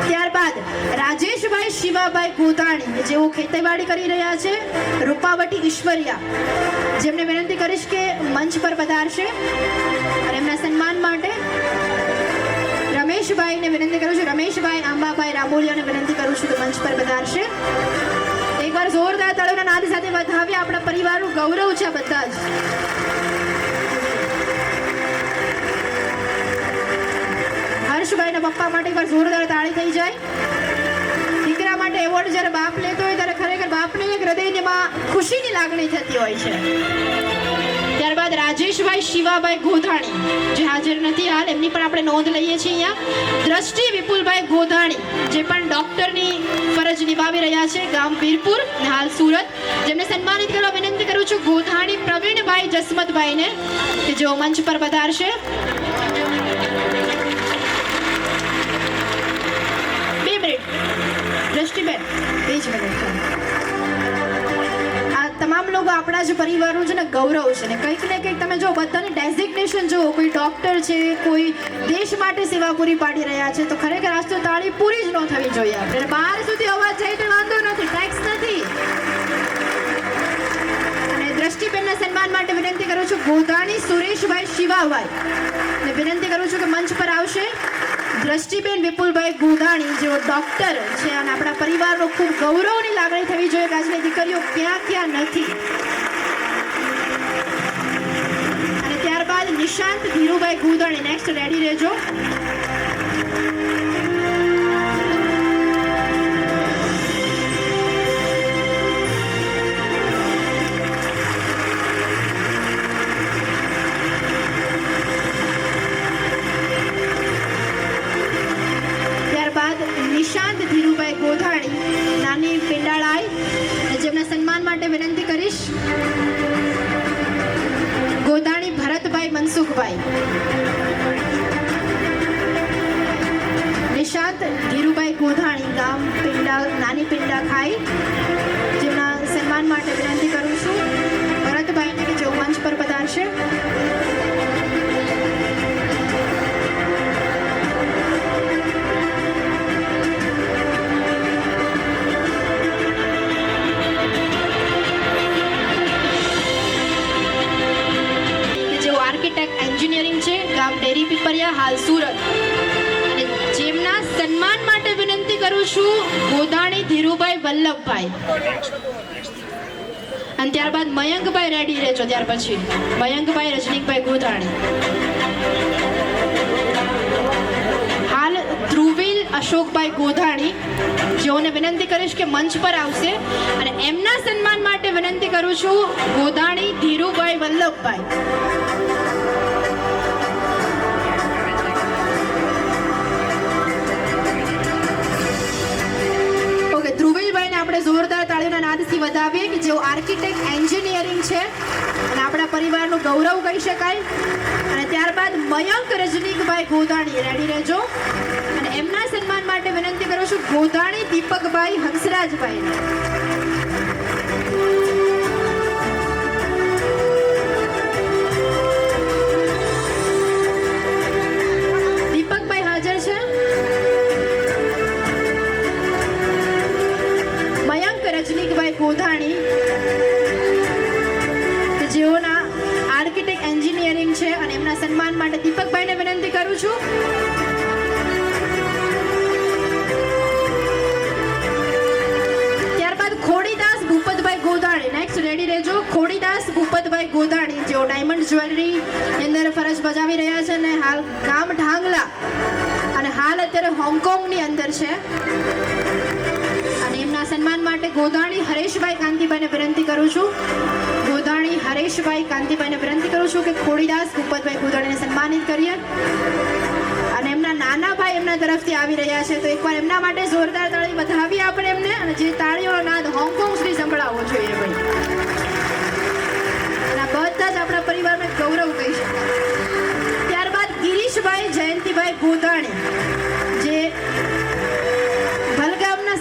Speaker 1: ત્યારબાદ રાજેશભાઈ શિવાભાઈ ગોધાણી, જેઓ ખેતીવાડી કરી રહ્યા છે, રૂપાવટી ઈશ્વરિયા, જેમને વિનંતી કરીશ કે મંચ પર પધારશે. અને એમના સન્માન માટે રમેશભાઈને વિનંતી કરું છું, રમેશભાઈ આંબાભાઈ રામોલિયાને વિનંતી કરું છું કે મંચ પર પધારશે. એકવાર જોરદાર તાળીઓના નાદ સાથે વધાવીએ. આપણા પરિવારનું ગૌરવ છે આ બધા જ. હર્ષભાઈના પપ્પા માટે એકવાર જોરદાર તાળી થઈ જાય. દીકરા માટે એવોર્ડ જ્યારે બાપ લેતો હોય ત્યારે ખરેખર બાપને એક હૃદયમાં ખુશીની લાગણી થતી હોય છે. ત્યારબાદ રાજેશભાઈ શિવાભાઈ ગોધાણી, જે હાજર નથી હાલ, એમની પણ આપણે નોંધ લઈએ છીએ અહીંયા. દ્રષ્ટિ વિપુલભાઈ ગોધાણી, જે પણ ડોક્ટરની ફરજ નિભાવી રહ્યા છે, ગામ વીરપુર અને હાલ સુરત, જેમને સન્માનિત કરવા વિનંતી કરું છું ગોધાણી પ્રવીણભાઈ જસમતભાઈને, કે જેઓ મંચ પર પધારશે. 2 મિનિટ. આપણા જ પરિવારનું છે ને ગૌરવ છે ને કંઈક ને કંઈક તમે જો બધાની ડેઝિગ્નેશન જુઓ, કોઈ ડોક્ટર છે, કોઈ દેશ માટે સેવા પૂરી પાડી રહ્યા છે, તો ખરેખર આજ તો તાળી પૂરી જ ન થવી જોઈએ આપણે. બહાર સુધી અવાજ જાય તો વાંધો નથી, ટેક્સ નથી. અને દ્રષ્ટિબેનના સન્માન માટે વિનંતી કરું છું ગોધાણી સુરેશભાઈ શિવાભાઈ ને વિનંતી કરું છું કે મંચ પર આવશે દ્રષ્ટિબેન વિપુલભાઈ ગોધાણી જેઓ ડોક્ટર છે અને આપણા પરિવારનો ખૂબ ગૌરવની લાગણી થવી જોઈએ કે આજની દીકરીઓ ક્યાં ક્યાં નથી. અને ત્યારબાદ નિશાંત ધીરુભાઈ ગોધાણી નેક્સ્ટ રેડી રહેજો. નિશાંત ધીરુભાઈ ગોધાણી નાની પિંડાળાઈ અને જેમના સન્માન માટે વિનંતી કરીશ ગોધાણી ભરતભાઈ મનસુખભાઈ. નિશાંત ધીરુભાઈ ગોધાણી ગામ પિંડા નાની પિંડા ખાઈ જેમના સન્માન માટે વિનંતી કરું છું ભરતભાઈને કે જેઓ મંચ પર પધારશે. એન્જિનિયરિંગ છે ગામ ડેરી પીપરિયા હાલ સુરત અને જેમના સન્માન માટે વિનંતી કરું છું ગોધાણી ધીરુભાઈ વલ્લભભાઈ અને ત્યારબાદ મયંકભાઈ રેડી રહેજો. ત્યાર પછી મયંકભાઈ રજનીકભાઈ ગોધાણી. હાલ ધ્રુવીલ અશોકભાઈ ગોધાણી જેઓને વિનંતી કરીશ કે મંચ પર આવશે અને એમના સન્માન માટે વિનંતી કરું છું ગોધાણી ધીરુભાઈ વલ્લભભાઈ. આપણે જોરદાર તાળીઓના નાદથી વધાવીએ કે જેઓ આર્કિટેક્ટ એન્જિનિયરિંગ છે અને આપણા પરિવારનું ગૌરવ કહી શકાય. અને ત્યારબાદ મયંક રજનીકભાઈ ગોધાણી રેડી રહેજો અને એમના સન્માન માટે વિનંતી કરું છું ગોધાણી દીપકભાઈ હંસરાજભાઈ. દીપકભાઈ હાજર છે? રજનીકભાઈ ગોધાણી કે જેઓના આર્કિટેક્ટ એન્જિનિયરિંગ છે અને એમના સન્માન માટે દીપકભાઈને વિનંતી કરું છું. ત્યારબાદ ખોડીદાસ ભૂપતભાઈ ગોધાણી નેક્સ્ટ રેડી રહેજો. ખોડીદાસ ભૂપતભાઈ ગોધાણી જેઓ ડાયમંડ જ્વેલરી ની અંદર ફરજ બજાવી રહ્યા છે અને હાલ ગામ ઢાંગલા અને હાલ અત્યારે હોંગકોંગની અંદર છે. સન્માન માટે ગોધાણી હરેશભાઈ કાંતિભાઈને વિનંતી કરું છું ગોધાણી હરેશભાઈ કાંતિભાઈને વિનંતી કરું છું કે ખોડીદાસ ભૂપતભાઈ ગોધાણીને સન્માનિત કરીએ. અને એમના નાના ભાઈ એમના તરફથી આવી રહ્યા છે તો એકવાર એમના માટે જોરદાર તાળી વધાવીએ આપણે એમને અને જે તાળીઓનો નાદ હોંગકોંગ સુધી સંભળાવવો જોઈએ ભાઈ. અને આ બધા જ આપણા પરિવારને ગૌરવ કહી શકાય. ત્યારબાદ ગિરીશભાઈ જયંતિભાઈ ગોધાણી જે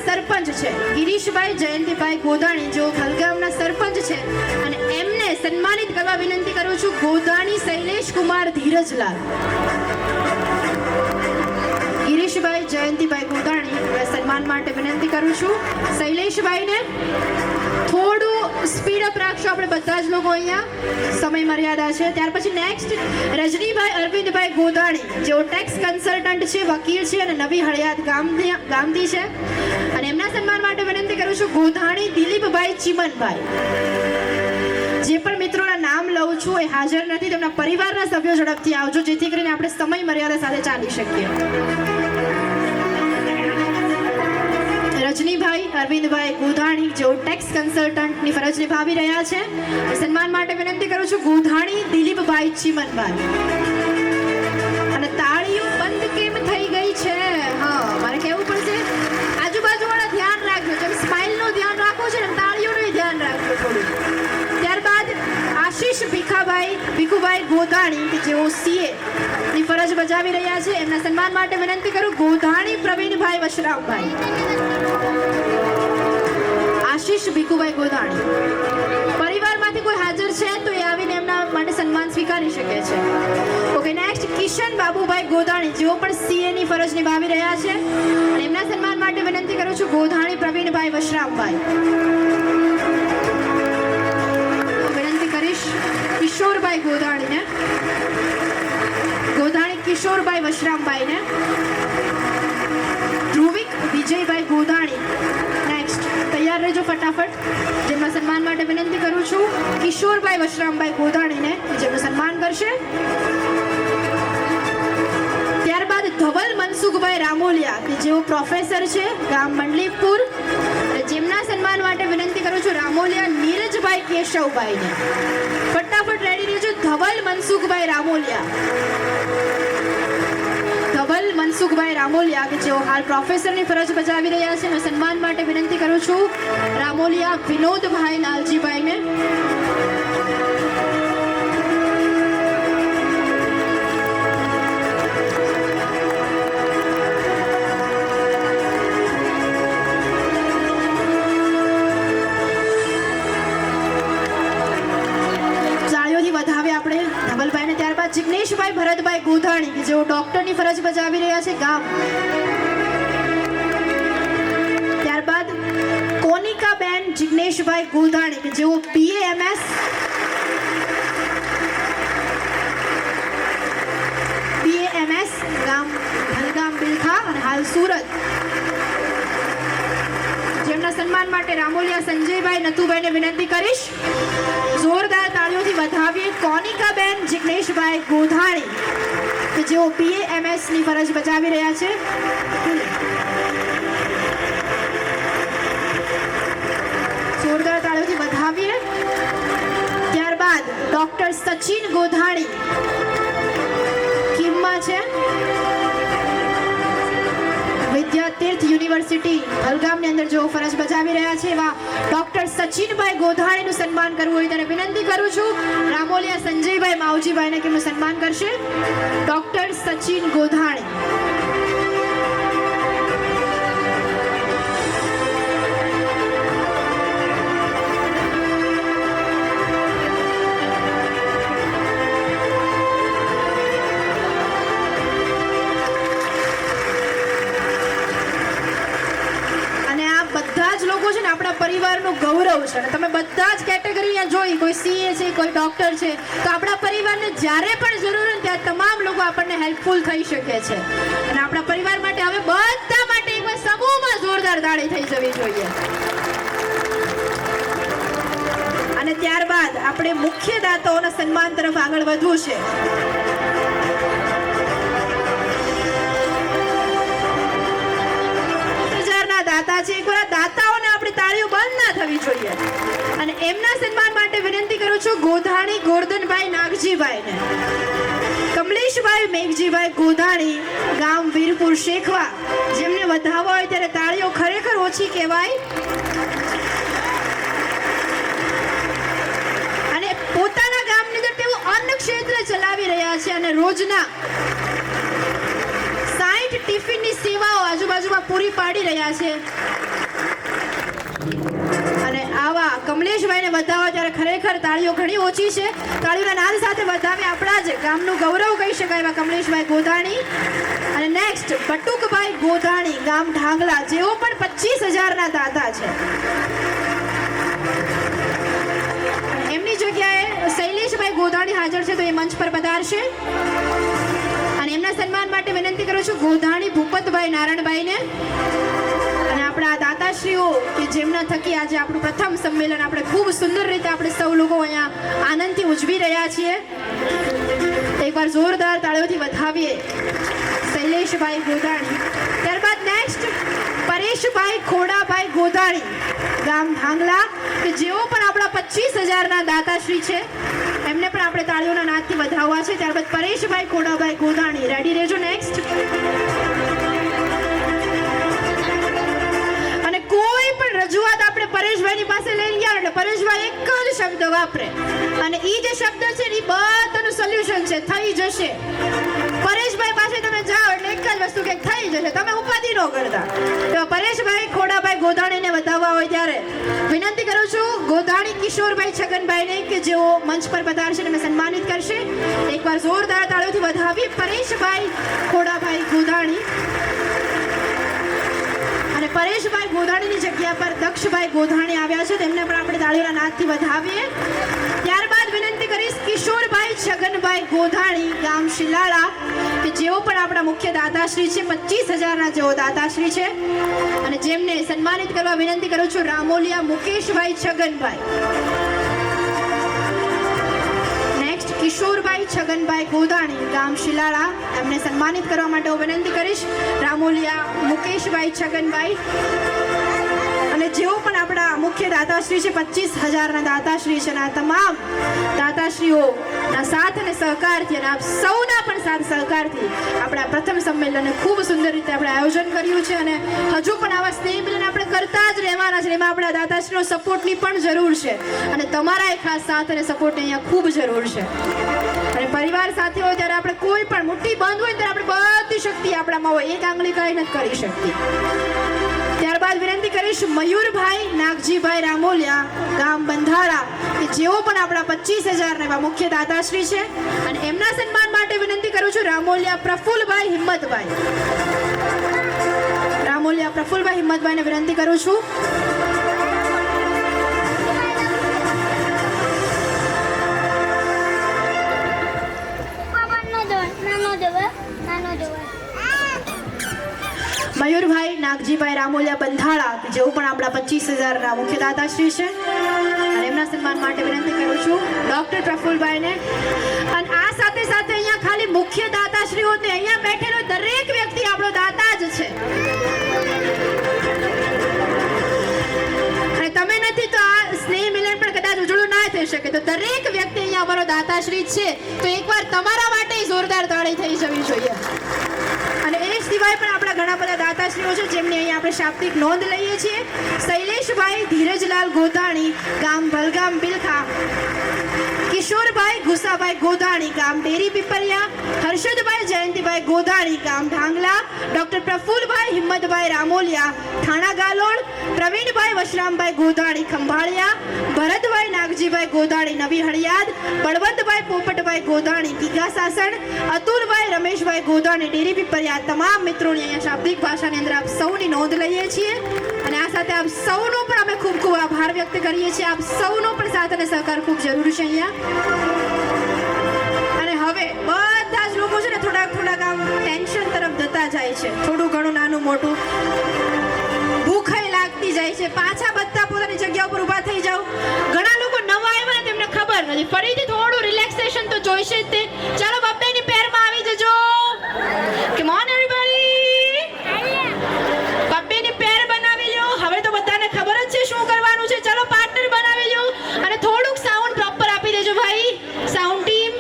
Speaker 1: સરપંચ છે. ગિરીશભાઈ જયંતિભાઈ ગોધાણી જેઓ ભલગામના સરપંચ છે અને એમને સન્માનિત કરવા વિનંતી કરું છું ગોધાણી શૈલેષ કુમાર ધીરજલાલ. ગિરીશભાઈ જયંતિભાઈ ગોધાણી સન્માન માટે વિનંતી કરું છું. શૈલેષભાઈને થોડું સ્પીડ અપ રાખશો આપણે બધા જ લોકો, અહીંયા સમય મર્યાદા છે. ત્યાર પછી નેક્સ્ટ રજનીભાઈ અરવિંદભાઈ ગોધાણી જેઓ ટેક્સ કન્સલ્ટન્ટ છે, વકીલ છે અને નવી હળિયાદ ગામથી છે અને એમના સન્માન માટે વિનંતી કરું છું ગોધાણી દિલીપભાઈ ચીમનભાઈ. જે પણ મિત્રોના નામ લઉં છું એ હાજર નથી, તેમના પરિવારના સભ્યો ઝડપથી આવજો જેથી કરીને આપણે સમય મર્યાદા સાથે ચાલી શકીએ. રજનીભાઈ અરવિંદભાઈ ગોધાણી જેઓ ટેક્સ કન્સલ્ટન્ટની ફરજ નિભાવી રહ્યા છે. સન્માન માટે વિનંતી કરું છું ગોધાણી દિલીપભાઈ ચીમનભાઈ. અને તાળીઓ બંધ કેમ થઈ ગઈ છે? હા, મારે કહેવું પડશે આજુબાજુવાળા ધ્યાન રાખજો. જેમ સ્માઇલનું ધ્યાન રાખો છે ને તાળીઓનું ધ્યાન રાખજો થોડું. ત્યારબાદ આશીષ ભીખુભાઈ ગોધાણી કે જેઓ CA ની ફરજ બજાવી રહ્યા છે એમના સન્માન માટે વિનંતી કરું ગોધાણી પ્રવીણભાઈ વશરાવભાઈ. આશીષ ભીખુભાઈ ગોધાણી પરિવારમાં બંનેમાંથી કોઈ હાજર છે તો એ આવીને એમના માટે સન્માન સ્વીકારી શકે છે. ઓકે, નેક્સ્ટ કિશન બાબુભાઈ ગોધાણી, જેઓ પણ CA ની ફરજ નિભાવી રહ્યા છે, અને એમના સન્માન માટે વિનંતી કરું છું ગોધાણી પ્રવીણભાઈ વશરામભાઈ. વિનંતી કરીશ કિશોરભાઈ ગોધાણીને, ગોધાણી કિશોરભાઈ વશરામભાઈને. ધ્રુવિક વિજયભાઈ ગોધાણી. નેક્સ્ટ તૈયાર રહેજો ફટાફટ. જેમના સન્માન માટે વિનંતી કરું છું કિશોરભાઈ વશરામભાઈ ગોધાણીને, જેમનું સન્માન કરશે. ત્યારબાદ ધવલ મનસુખભાઈ રામોલિયા, કે જેઓ પ્રોફેસર છે, ગામ મંડલીપુર, જેમના સન્માન માટે વિનંતી કરું છું રામોલિયા નીરજભાઈ કેશવભાઈને. ફટાફટ રેડી રહેજો. ધવલ મનસુખભાઈ રામોલિયા, ધવલ મનસુખભાઈ રામોલિયા, કે જેઓ હાલ પ્રોફેસરની ફરજ બજાવી રહ્યા છે, એના સન્માન માટે વિનંતી કરું છું રામોલિયા વિનોદભાઈ લાલજીભાઈને. ધવલભાઈને. ત્યારબાદ જિગ્નેશભાઈ ભરતભાઈ ગોધાણી, કે જેઓ ડોક્ટરની ફરજ બજાવી રહ્યા છે, ગામ. ત્યારબાદ કોનિકાબેન જિગ્નેશભાઈ ગોધાણી, કે જેઓ BAMS ગામ ભલગામ બિલખા અને હાલ સુરત, જેમના સન્માન માટે રામોલિયા સંજયભાઈ નથુભાઈને વિનંતી કરીશ. જોરદાર તાળીઓથી વધાવીએ કોનિકાબેન જિગ્નેશભાઈ ગોધાણી, કે જેઓ BAMS ની ફરજ બજાવી રહ્યા છે. જોરદાર તાળીઓથી વધાવીએ. ત્યારબાદ ડોક્ટર સચિન ગોધાણી, કિમમાં છે, વિદ્યાતીર્થ યુનિવર્સિટી હલગામની અંદર જેઓ ફરજ બજાવી રહ્યા છે, એવા ડોક્ટર સચિનભાઈ ગોધાણીનું સન્માન કરવું હોય ત્યારે વિનંતી કરું છું રામોલિયા સંજયભાઈ માવજીભાઈને, કે એમનું સન્માન કરશે ડોક્ટર સચિન ગોધાણી. આપણા પરિવારનું ગૌરવ છે, અને તમે બધા જ કેટેગરી જોઈ, કોઈ CA છે, કોઈ ડોક્ટર છે, તો આપણા પરિવારને જ્યારે પણ જરૂર હોય ત્યાં તમામ લોકો આપણને હેલ્પફુલ થઈ શકે છે. અને આપણા પરિવાર માટે હવે બધા માટે એકવાર સમૂહમાં જોરદાર તાળી થઈ જવી જોઈએ. અને ત્યારબાદ આપણે મુખ્ય દાતાઓના સન્માન તરફ આગળ વધવું છે. દાતા છે, એકવાર દાતાઓને આપણે તાળીઓ બંધ ના થવી જોઈએ. અને એમના સન્માન માટે વિનંતી કરું છું ગોધાણી ગોરધનભાઈ નાગજીભાઈને. કમલેશભાઈ મેઘજીભાઈ ગોધાણી, ગામ વીરપુર શેખવા, જેમને વધાવવા હોય ત્યારે તાળીઓ ખરેખર ઓછી કહેવાય. અને પોતાના ગામની અંદર તેઓ અન્ન ક્ષેત્ર ચલાવી રહ્યા છે, અને રોજના 60 ટિફિનની સેવાઓ આજુબાજુમાં પૂરી પાડી રહ્યા છે. અને આવા કમલેશભાઈને વધાવો ત્યારે ખરેખર તાળીઓ ઘણી ઓછી છે. તાળીઓના નાદ સાથે વધાવે આપણા જ ગામનું ગૌરવ કહી શકાય એવા કમલેશભાઈ ગોધાણી. અને નેક્સ્ટ બટુકભાઈ ગોધાણી, ગામ ઢાંગલા, જેઓ પણ 25,000ના દાતા છે. એમની જગ્યાએ શૈલેષભાઈ ગોધાણી હાજર છે, તો એ મંચ પર પધારશે. અને એમના સન્માન માટે વિનંતી કરું છું ગોધાણી ભૂપતભાઈ નારાયણભાઈને. અને આપણા દાતાશ્રીઓ, કે જેમના થકી આજે આપણું પ્રથમ સંમેલન આપણે ખૂબ સુંદર રીતે આપણે સૌ લોકો અહીંયા આનંદથી ઉજવી રહ્યા છીએ. એકવાર જોરદાર તાળીઓથી વધાવીએ શૈલેષભાઈ ગોધાણી. ત્યારબાદ નેક્સ્ટ પરેશભાઈ ખોડાભાઈ ગોધાણી, ગામ ધાંગલા, કે જેઓ પણ આપણા 25,000ના દાતાશ્રી છે, એમને પણ આપણે તાળીઓના નાદથી વધાવવા છે. ત્યારબાદ પરેશભાઈ ખોડાભાઈ ગોધાણી, રેડી રહેજો. નેક્સ્ટ. અને કોઈ પણ રજૂઆત આપણે પરેશભાઈની પાસે લઈને ગયા એટલે પરેશભાઈ એક જ શબ્દ વાપરે, અને એ જે શબ્દ છે એ બધાનું સોલ્યુશન છે, થઈ જશે. પરેશભાઈ પાસે તમે જાઓ એટલે એક જ વસ્તુ કે થઈ જશે, તમે ઉપાધિ ન કરતા. તો પરેશભાઈ ખોડાભાઈ ગોધાણીને વધાવવા હોય ત્યારે વિનંતી વિનંતી કરું છું ગોધાણી કિશોરભાઈ છગનભાઈને કે જેઓ મંચ પર પધારશે અને સન્માનિત કરશે. એકવાર જોરદાર તાળીઓથી વધાવીએ પરેશભાઈ ખોડાભાઈ ગોધાણી. અને પરેશભાઈ ગોધાણીની જગ્યા પર દક્ષભાઈ ગોધાણી આવ્યા છે, તેમને પણ આપણે તાળીઓના નાદથી વધાવીએ. ત્યારબાદ વિનંતી કરીશ કિશોરભાઈ છગનભાઈ ગોધાણી ગામ શિલાળા કે જેઓ પણ આપણા મુખ્ય દાતાશ્રી છે, 25,000ના જેઓ દાતાશ્રી છે. અને જેમને સન્માનિત કરવા વિનંતી કરું છું રામોલિયા મુકેશભાઈ છગનભાઈ. નેક્સ્ટ કિશોરભાઈ છગનભાઈ ગોધાણી ગામ શિલાળા, એમને સન્માનિત કરવા માટે હું વિનંતી કરીશ રામોલિયા મુકેશભાઈ છગનભાઈ. અને જેઓ પણ આપણા મુખ્ય દાતાશ્રી છે, 25,000ના દાતાશ્રી છે. અને આ તમામ દાતાશ્રીઓના સાથ અને સહકારથી અને આપ સૌના પણ સાથ સહકારથી આપણે આ પ્રથમ સંમેલનને ખૂબ સુંદર રીતે આપણે આયોજન કર્યું છે. અને હજુ પણ આવા સ્નેહ મિલન આપણે કરતા જ રહેવાના છે. એમાં આપણા દાતાશ્રીનો સપોર્ટની પણ જરૂર છે અને તમારા એક ખાસ સાથ અને સપોર્ટની અહીંયા ખૂબ જરૂર છે. અને પરિવાર સાથે હોય ત્યારે આપણે કોઈ પણ મુઠ્ઠી બંધ હોય ત્યારે આપણે બધી શક્તિ આપણામાં હોય, એક આંગળી કઈ નથી કરી શકતી. ત્યારબાદ વિનંતી કરીશ મયુરભાઈ નાગજીભાઈ રામોલિયા ગામ બંધારા કે જેઓ પણ આપણા 25,000ના એવા મુખ્ય દાતાશ્રી છે. અને એમના સન્માન માટે વિનંતી કરું છું રામોલિયા પ્રફુલભાઈ હિંમતભાઈ. રામોલિયા પ્રફુલભાઈ હિંમતભાઈને વિનંતી કરું છું. મયુરભાઈ નાગજીભાઈ રામોલિયા બંધાળા કે જેઓ પણ આપણા 25,000ના મુખ્ય દાતાશ્રી છે. અને એમના સન્માન માટે વિનંતી કરું છું ડોક્ટર પ્રફુલભાઈને. અને આ સાથે સાથે અહીંયા ખાલી મુખ્ય દાતાશ્રીઓ તે અહીંયા બેઠેલો દરેક વ્યક્તિ આપણો દાતા જ છે. અને તમે નથી તો આ સ્નેહ મિલન પણ કદાચ ઉજળું ના થઈ શકે. તો દરેક વ્યક્તિ અહીંયા અમારો દાતાશ્રી છે. તો એકવાર તમારા માટે જોરદાર તાળી થઈ જવી જોઈએ. અને એ સિવાય પણ આપણા ઘણા બધા દાતાશ્રીઓ છે જેમની અહીંયા આપણે શાબ્દિક નોંધ લઈએ છીએ. શૈલેષભાઈ ધીરજલાલ ગોધાણી ગામ ભલગામ બિલખા, કિશોરભાઈ ગુસાભાઈ ગોધાણી ગામ ડેરી પીપરિયા, હર્ષદભાઈ જયંતિભાઈ ગોધાણી ગામ ઢાંગલા, ડોક્ટર પ્રફુલભાઈ હિંમતભાઈ રામોલિયા થાણા ગાલોડ, પ્રવીણભાઈ વશરામભાઈ ગોધાણી ખંભાળિયા, ભરતભાઈ નાગજીભાઈ ગોધાણી નવી હળિયાદ, બળવંતભાઈ પોપટભાઈ ગોધાણી ગીગા સાસણ, અતુલભાઈ રમેશભાઈ ગોધાણી ડેરી પીપરિયા. તમામ મિત્રોની અહીંયા શાબ્દિક ભાષાની અંદર આપ સૌની નોંધ લઈએ છીએ. અને આ સાથે આપ સૌનો પણ અમે ખૂબ ખૂબ આભાર વ્યક્ત કરીએ છીએ. આપ સૌનો પણ સાથ અને સહકાર ખૂબ જરૂરી છે અહીંયા. અને હવે બધા જ લોકો છે ને થોડાક આમ ટેન્શન તરફ જતા જાય છે, થોડું ઘણું નાનું મોટું ભૂખાઈ લાગતી જાય છે. પાછા બધા પોતાની જગ્યા ઉપર ઊભા થઈ જાઓ. ઘણા લોકો નવા આવ્યા ને તેમને ખબર નથી, ફરીથી થોડું રિલેક્સેશન તો જોઈશે જ તે. ચાલો બાપડાની પેરમાં આવી જજો. કમ ઓન એવરીબડી, બાપડાની પેર બનાવી લો. હવે તો બધાને ખબર જ છે શું કરવાનું છે. ચાલો પાર્ટનર બનાવી લો અને થોડુંક સાઉન્ડ પ્રોપર આપી દેજો ભાઈ, સાઉન્ડ ટીમ.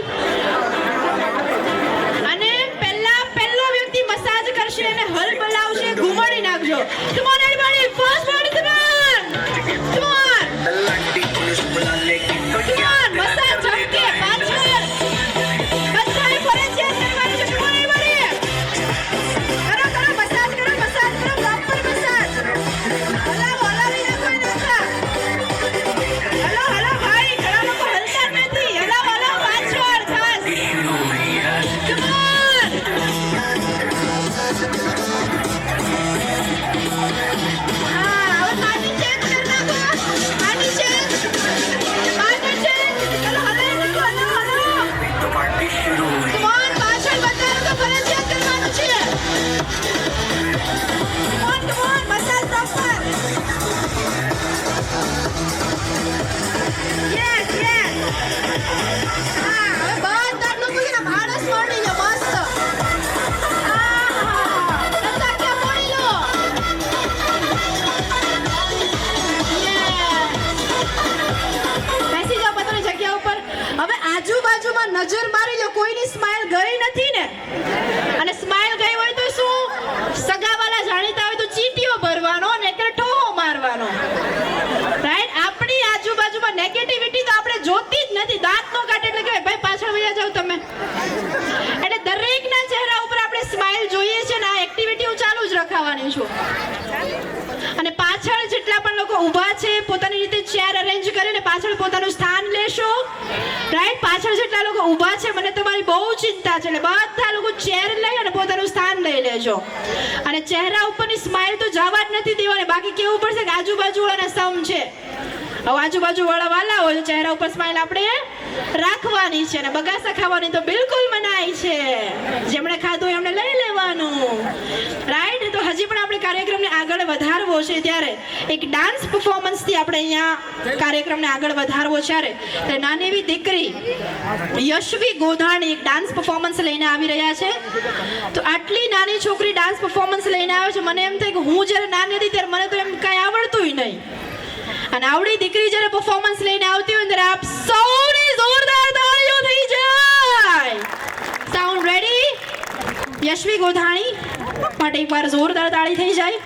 Speaker 1: અને પહેલો વ્યક્તિ મસાજ કરશે અને હલ બલાવશે, ઘુમાડી નાખજો. Come on everybody, first body come on, come on, massage ઝપકે પાછળ બધાએ ફરજિયાત કરવાનું છે. કમ ઓન એવરીબડી, કરો મસાજ કરો પ્રોપર મસાજ. હલાવી નાખો નાખા. હલો ભાઈ, ઘણા લોકો હલતા નથી. હલાવો પાછળ ખાસ. Come on. હા, હવે પાણી ચેક કરી નાખો. પાણી ચેક. પાણી ચેક. ચલો હલાવી નાખો. હલો. કમ ઓન, પાછળ બતાવો તો ફરજિયાત કરવાનું છે. Come on, massage proper. Yes. હા, હવે બધા લોકો છે ને માણસ મળી લો મસ્ત. નતા ક્યાં પડી લો. બેસી જાઓ પોતાની જગ્યા ઉપર. હવે આજુબાજુમાં નજર મારી લો, કોઈની સ્માઇલ ગઈ નથી ને. અને સ્માઇલ ગઈ હોય તો શું, સગાવાલા જાણીતા હોય તો ચીટીઓ ભરવાનો ને ઠોહો મારવાનો. રાઈટ. આપણી આજુબાજુમાં નેગેટિવિટી તો આપણે જોતી જ નથી. દાંત નો કાઢે એટલે કે ભાઈ પાછળ વયા જાવ તમે. એટલે દરેકના ચહેરા ઉપર આપણે સ્માઇલ જોઈએ છે ને આ એક્ટિવિટી હું ચાલુ જ રખાવાની છું. અને પાછળ જેટલા પણ લોકો ઊભા છે પોતાની રીતે ચેક પોતાનું સ્થાન લેશો. રાઈટ, પાછળ જેટલા લોકો ઊભા છે મને તમારી બહુ ચિંતા છે, એટલે બધા લોકો ચેર લઈ અને પોતાનું સ્થાન લઈ લેજો. અને ચહેરા ઉપરની સ્માઇલ તો જવા જ નથી દેવાની, બાકી કેવું પડશે કે આજુબાજુ વાળાના સમ છે. હવે આજુબાજુ વાળા વાલા હોય તો ચહેરા ઉપર સ્માઇલ આપણે રાખવાની છે, અને બગાસા ખાવાની તો બિલકુલ મનાઈ છે. જેમણે ખાધું એમણે લઈ લેવાનું. રાઈટ, તો હજી પણ આપણે કાર્યક્રમને આગળ વધારવો છે ત્યારે એક ડાન્સ પરફોર્મન્સથી આપણે અહીંયા કાર્યક્રમને આગળ વધારવો છે. નાની એવી દીકરી યશવી ગોધાણી એક ડાન્સ પરફોર્મન્સ લઈને આવી રહ્યા છે. તો આટલી નાની છોકરી ડાન્સ પરફોર્મન્સ લઈને આવે છે, મને એમ થાય કે હું જ્યારે નાની હતી ત્યારે મને તો એમ કાંઈ આવડતું નહીં, અને આવડી દીકરી જ્યારે પરફોર્મન્સ લઈને આવતી હોય ત્યારે આપ સૌની જોરદાર તાળીઓ થઈ જાય. Sound ready? યશવી ગોધાણી માટે એકવાર જોરદાર તાળી થઈ જાય.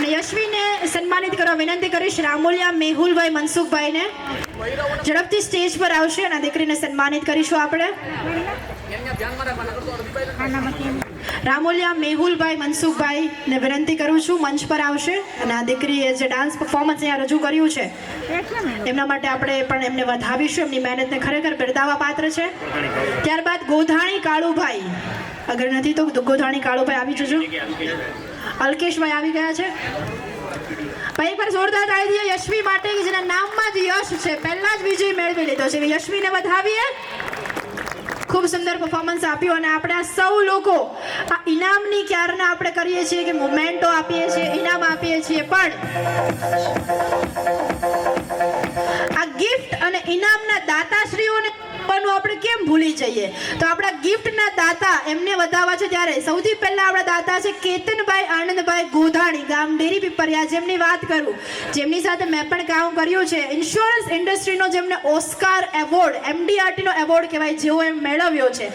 Speaker 1: અને યશવીને સન્માનિત કરવા વિનંતી કરીશ રામોલિયા મેહુલભાઈ મનસુખભાઈને. ઝડપથી સ્ટેજ પર આવશે અને આ દીકરીને સન્માનિત કરીશું આપણે. રામોલિયા મેહુલભાઈ મનસુખભાઈને વિનંતી કરું છું મંચ પર આવશે, અને આ દીકરીએ જે ડાન્સ પરફોર્મન્સ અહીંયા રજૂ કર્યું છે એમના માટે આપણે પણ એમને વધાવીશું. એમની મહેનતને ખરેખર બિરદાવવા પાત્ર છે. ત્યારબાદ ગોધાણી કાળુભાઈ, અગર નથી તો ગોધાણી કાળુભાઈ આવી જજો. અલ્કેશભાઈ આવી ગયા છે. ભાઈ પર જોરદાર તાળી દઈએ યશવી માટે, કે જેના નામમાં જ યશ છે, પહેલા જ વિજય મેળવી લીધો છે. યશવીને વધાવીએ. ખૂબ સુંદર પરફોર્મન્સ આપ્યું, અને આપણે આ સૌ લોકો આ ઇનામની ક્યારના આપણે કરીએ છીએ કે મોમેન્ટો આપીએ છીએ, ઇનામ આપીએ છીએ, પણ આ ગિફ્ટ અને ઇનામના દાતાશ્રીઓને આપણે કેમ ભૂલી જઈએ? તો આપણા ગિફ્ટના દાતા એમને વધાવવા છે. ત્યારે સૌથી પહેલા આપણા દાતા છે કેતનભાઈ આનંદભાઈ ગોધાણી, ગામ ડેરી પીપરિયા, જેમની વાત કરું, જેમની સાથે મેં પણ કામ કર્યું છે. ઇન્સ્યોરન્સ ઇન્ડસ્ટ્રીનો જેમને ઓસ્કાર એવોર્ડ, MDRTનો એવોર્ડ કહેવાય, જેઓ એમ મેળવ્યો છે.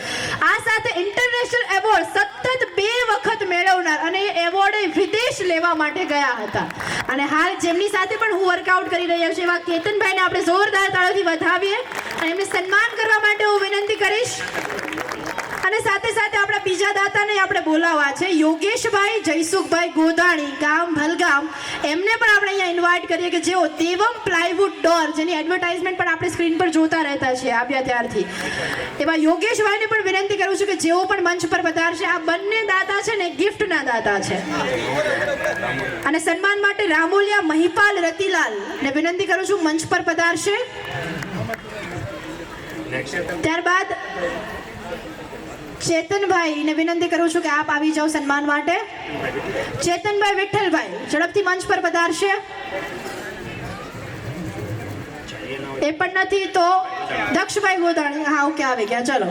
Speaker 1: આ સાથે ઇન્ટરનેશનલ એવોર્ડ સતત 2 વખત મેળવનાર, અને એ એવોર્ડ વિદેશ લેવા માટે ગયા હતા. અને હાલ જેમની સાથે પણ હું વર્કઆઉટ કરી રહ્યો છું એવા કેતનભાઈને આપણે જોરદાર તાળીઓથી વધાવીએ અને એમને સન્માન કરવા માટે હું વિનંતી કરીશ. અને સાથે સાથે આપણા બીજા દાતાને આપણે બોલાવવા છે, યોગેશભાઈ જયસુખભાઈ ગોધાણી, ગામ ભલગામ. એમને પણ આપણે અહીંયા ઇન્વાઇટ કરીએ કે જેઓ દેવમ પ્લાયવુડ ડોર, જેની એડવર્ટાઇઝમેન્ટ પણ આપણે સ્ક્રીન પર જોતા રહેતા છીએ આવ્યા ત્યારથી, એવા યોગેશભાઈને પણ વિનંતી કરું છું કે જેઓ પણ મંચ પર પધારશે. આ બંને દાતા છે ને ગિફ્ટના દાતા છે. અને સન્માન માટે રામોલિયા મહિપાલ રતિલાલ ને વિનંતી કરું છું મંચ પર પધારશે. ત્યારબાદ ચેતનભાઈ ને વિનંતી કરું છું કે આપ આવી જાઓ સન્માન માટે. ચેતનભાઈ વિઠ્ઠલભાઈ ઝડપથી મંચ પર પધારશે. એ પણ નથી તો દક્ષભાઈ ગોધાણી. હા, ઓકે, આવી ગયા. ચલો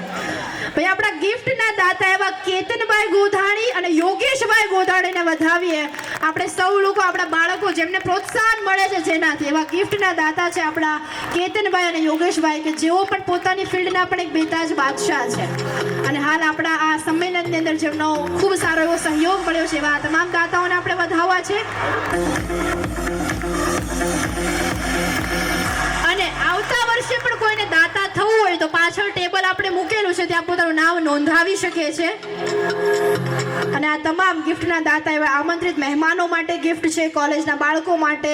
Speaker 1: ભાઈ, આપણા ગિફ્ટના દાતા એવા કેતનભાઈ ગોધાણી અને યોગેશભાઈ ગોધાણીને વધાવીએ. આપણે સૌ લોકો, આપણા બાળકો જેમને પ્રોત્સાહન મળે છે જેનાથી, એવા ગિફ્ટના દાતા છે આપણા કેતનભાઈ અને યોગેશભાઈ, કે જેઓ પણ પોતાની ફિલ્ડના પણ એક બેતાજ બાદશાહ છે અને હાલ આપણા આ સંમેલનની અંદર જેમનો ખૂબ સારો એવો સહયોગ મળ્યો છે, એવા તમામ દાતાઓને આપણે વધાવવા છે. અને આવતા વર્ષે પણ કોઈને દાતા થવું હોય તો પાછળ ટેબલ આપણે મૂકેલું છે, ત્યાં પોતાનું નામ નોંધાવી શકે છે. અને આ તમામ ગિફ્ટના દાતા એવા આમંત્રિત મહેમાનો માટે ગિફ્ટ છે, કોલેજના બાળકો માટે,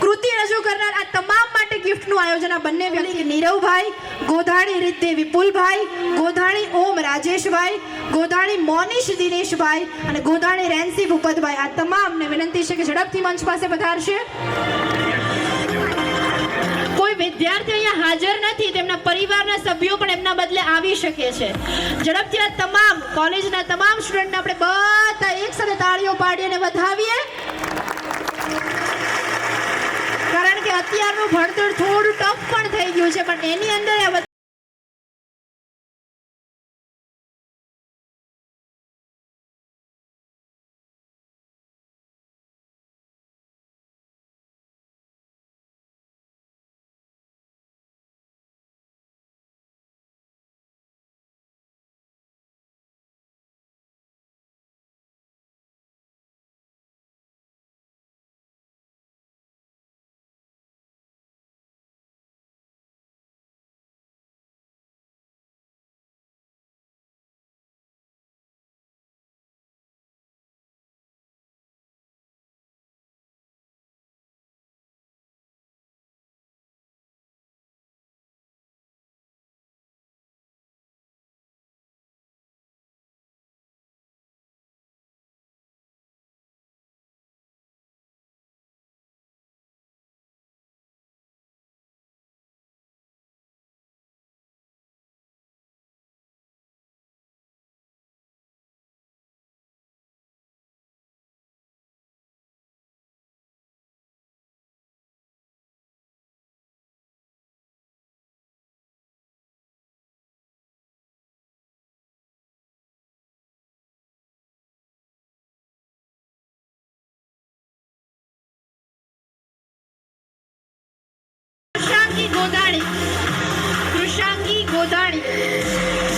Speaker 1: કૃતિ રજૂ કરનાર આ તમામ માટે ગિફ્ટનું આયોજન આ બંને વ્યક્તિ, નીરવભાઈ ગોધાણી, રીતદેવી વિપુલભાઈ ગોધાણી, ઓમ રાજેશભાઈ ગોધાણી, મોનિશ દિનેશભાઈ અને ગોધાણી રેન્સી ભૂપતભાઈ, આ તમામને વિનંતી છે કે ઝડપથી મંચ પાસે પધારશે. કોઈ વિદ્યાર્થી અહીંયા હાજર નથી, તેમના પરિવારના સભ્યો પણ એમના બદલે આવી શકે છે. ઝડપથી આ તમામ કોલેજના તમામ સ્ટુડન્ટને આપણે બધા એક સાથે તાળીઓ પાડીને વધાવીએ, કારણ કે અત્યારનું ભણતર થોડું ટફ પણ થઈ ગયું છે, પણ એની અંદર આ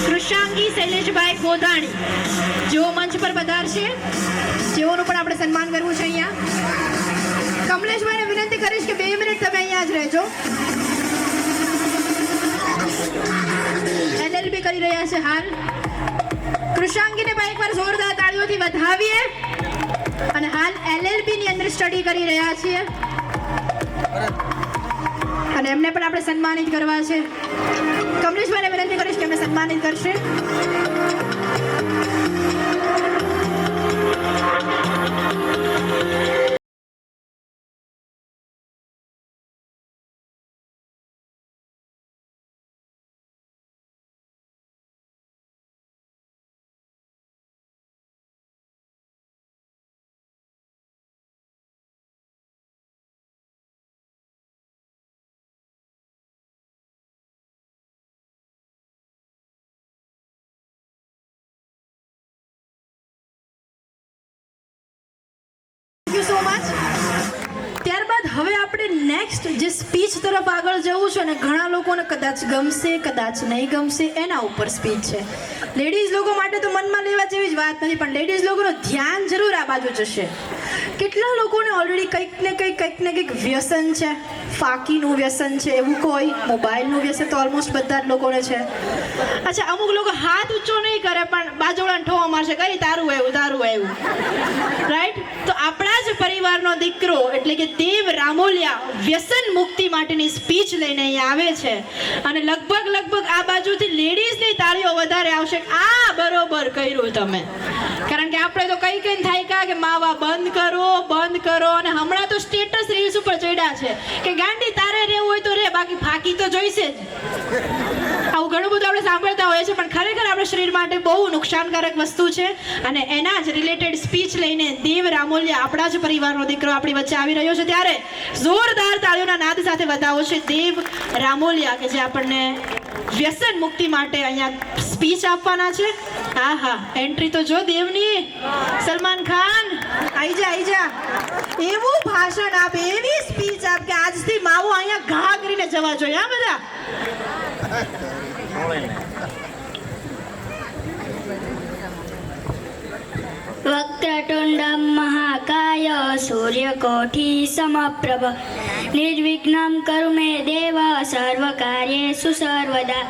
Speaker 1: કૃષાંગી શૈલેષભાઈ ગોધાણી જેઓ મંચ પર પધારશે, જેઓનું પણ આપણે સન્માન કરવું છે. અહીંયા કમલેશભાઈને વિનંતી કરીશ કે 2 મિનિટ તમે અહીંયા જ રહેજો. LLB કરી રહ્યા છે હાલ. કૃષાંગીને પણ એકવાર જોરદાર તાળીઓથી વધાવીએ. અને હાલ LLB ની અંદર સ્ટડી કરી રહ્યા છીએ અને એમને પણ આપણે સન્માનિત કરવા છે. કમલેશભાઈને વિનંતી કરીશ કે એમને સન્માનિત કરશે. Thank you so much. ત્યારબાદ હવે આપણે નેક્સ્ટ જે સ્પીચ તરફ આગળ જવું છે ને, ઘણા લોકોને કદાચ ગમશે કદાચ નહીં ગમશે, એના ઉપર સ્પીચ છે. લેડીઝ લોકો માટે તો મનમાં લેવા જેવી જ વાત નથી, પણ લેડીઝ લોકોનું ધ્યાન જરૂર આ બાજુ જશે. કેટલા લોકોને ઓલરેડી કંઈક ને કંઈક વ્યસન છે? ફાકીનું વ્યસન છે એવું કોઈ? મોબાઈલનું વ્યસન તો ઓલમોસ્ટ બધા જ લોકોને છે. અચ્છા, અમુક લોકો હાથ ઊંચો નહીં કરે પણ બાજુવાળાને ઠોવા મારશે, કઈ તારું આવ્યું, રાઈટ? તો આપણા જ પરિવારનો દીકરો એટલે કે દેવ રામોલિયા વ્યસન મુક્તિ માટેની સ્પીચ લઈને અહીંયા આવે છે અને લગભગ આ બાજુથી લેડીઝની તાળીઓ વધારે આવશે. આ બરોબર કર્યું તમે, કારણ કે આપણે તો કઈ થાય કે માવા બંધ કરો અને હમણાં તો સ્ટેટસ રીલ્સ ઉપર ચડ્યા છે કે ગાંડી તારે રહેવું હોય તો રે, બાકી ફાકી તો જોઈશે જ. આવું ઘણું બધું આપણે સાંભળતા હોઈએ છીએ, પણ ખરેખર આપણા શરીર માટે બહુ નુકસાનકારક વસ્તુ છે. અને એના જ રિલેટેડ સ્પીચ લઈને દેવ રામોલિયા આપણા જ પરિવારનો દીકરો આપણી વચ્ચે આવી રહ્યો છે, ત્યારે જોરદાર તાળીઓના નાદ સાથે વધાવો છે દેવ રામોલિયા કે જે આપણને વ્યસન મુક્તિ માટે અહીંયા સ્પીચ આપવાના છે. હા, એન્ટ્રી તો જો દેવની. સલમાન ખાન આઈ જા. એવું ભાષણ આપે, એવી સ્પીચ આપે કે આજથી માવો અહીંયા ઘા કરીને જવા જોઈએ. આ બધા
Speaker 5: વક્રતુંડમ મહાકાય સૂર્યકોટી સમપ્રભ નિર્વિઘ્નમ કરું મે દેવ સર્વકાર્યેષુ સર્વદા.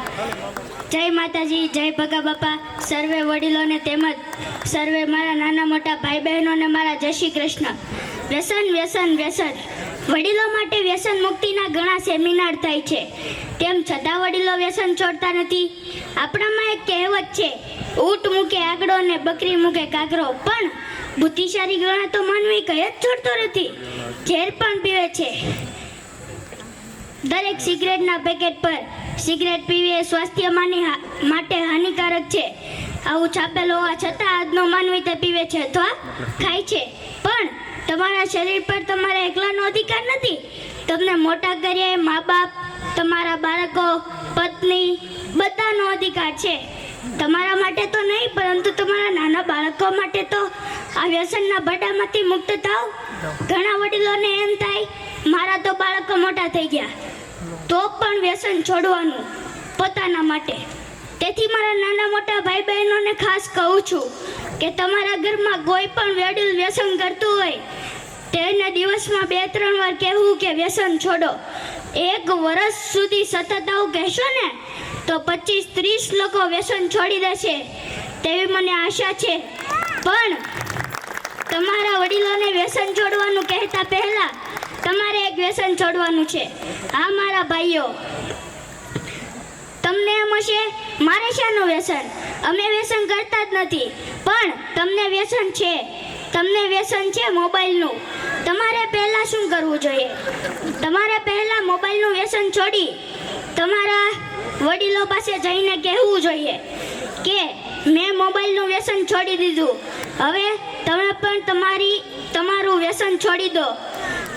Speaker 5: જય માતાજી, જય ભગા બાપા, સર્વે વડીલોને તેમજ સર્વે મારા નાના મોટા ભાઈ બહેનોને મારા જય શ્રી કૃષ્ણ. વ્યસન વડીલો માટે વ્યસન મુક્તિના ઘણા સેમિનાર થાય છે, તેમ છતાં વડીલો વ્યસન છોડતા નથી. આપણામાં એક કહેવત છે, ઊંટ મૂકે આગડો ને બકરી મૂકે કાગરો, પણ બુદ્ધિશાળી ગણાતો માનવી કઈ જ છોડતો નથી, ઝેર પણ પીવે છે. દરેક સિગરેટના પેકેટ પર સિગરેટ પીવી એ સ્વાસ્થ્ય માટે હાનિકારક છે આવું છાપેલું હોવા છતાં આજનો માનવી તે પીવે છે અથવા ખાય છે. પણ તમારા શરીર પર તમારા એકલાનો અધિકાર નથી. તમને મોટા કરીએ મા બાપ, તમારા બાળકો, પત્ની બધાનો અધિકાર છે. તમારા માટે તો નહીં, પરંતુ તમારા નાના બાળકો માટે તો આ વ્યસનના ભડામાંથી મુક્ત થાવ. ઘણા વડીલોને એમ થાય મારા તો બાળકો મોટા થઈ ગયા, તો પણ વ્યસન છોડવાનું પોતાના માટે. તેથી મારા નાના મોટા ભાઈ બહેનોને ખાસ કહું છું કે તમારા ઘરમાં કોઈ પણ વડીલ વ્યસન કરતું હોય તેને દિવસમાં 2-3 વાર કહેવું કે વ્યસન છોડો. 1 વર્ષ સુધી સતત આવું કહેશો ને તો 25-30 લોકો વ્યસન છોડી દેશે તેવી મને આશા છે. પણ તમારા વડીલોને વ્યસન છોડવાનું કહેતા પહેલા તમારે એક વ્યસન છોડવાનું છે. હા મારા ભાઈઓ, તમને એમ હશે મારે શાનું વ્યસન, અમે વ્યસન કરતા જ નથી, પણ તમને વ્યસન છે મોબાઈલનું. તમારે પહેલા શું કરવું જોઈએ? તમારે પહેલા મોબાઈલનું વ્યસન છોડી તમારા વડીલો પાસે જઈને કહેવું જોઈએ કે મેં મોબાઈલનું વ્યસન છોડી દીધું, હવે તમે પણ તમારું વ્યસન છોડી દો.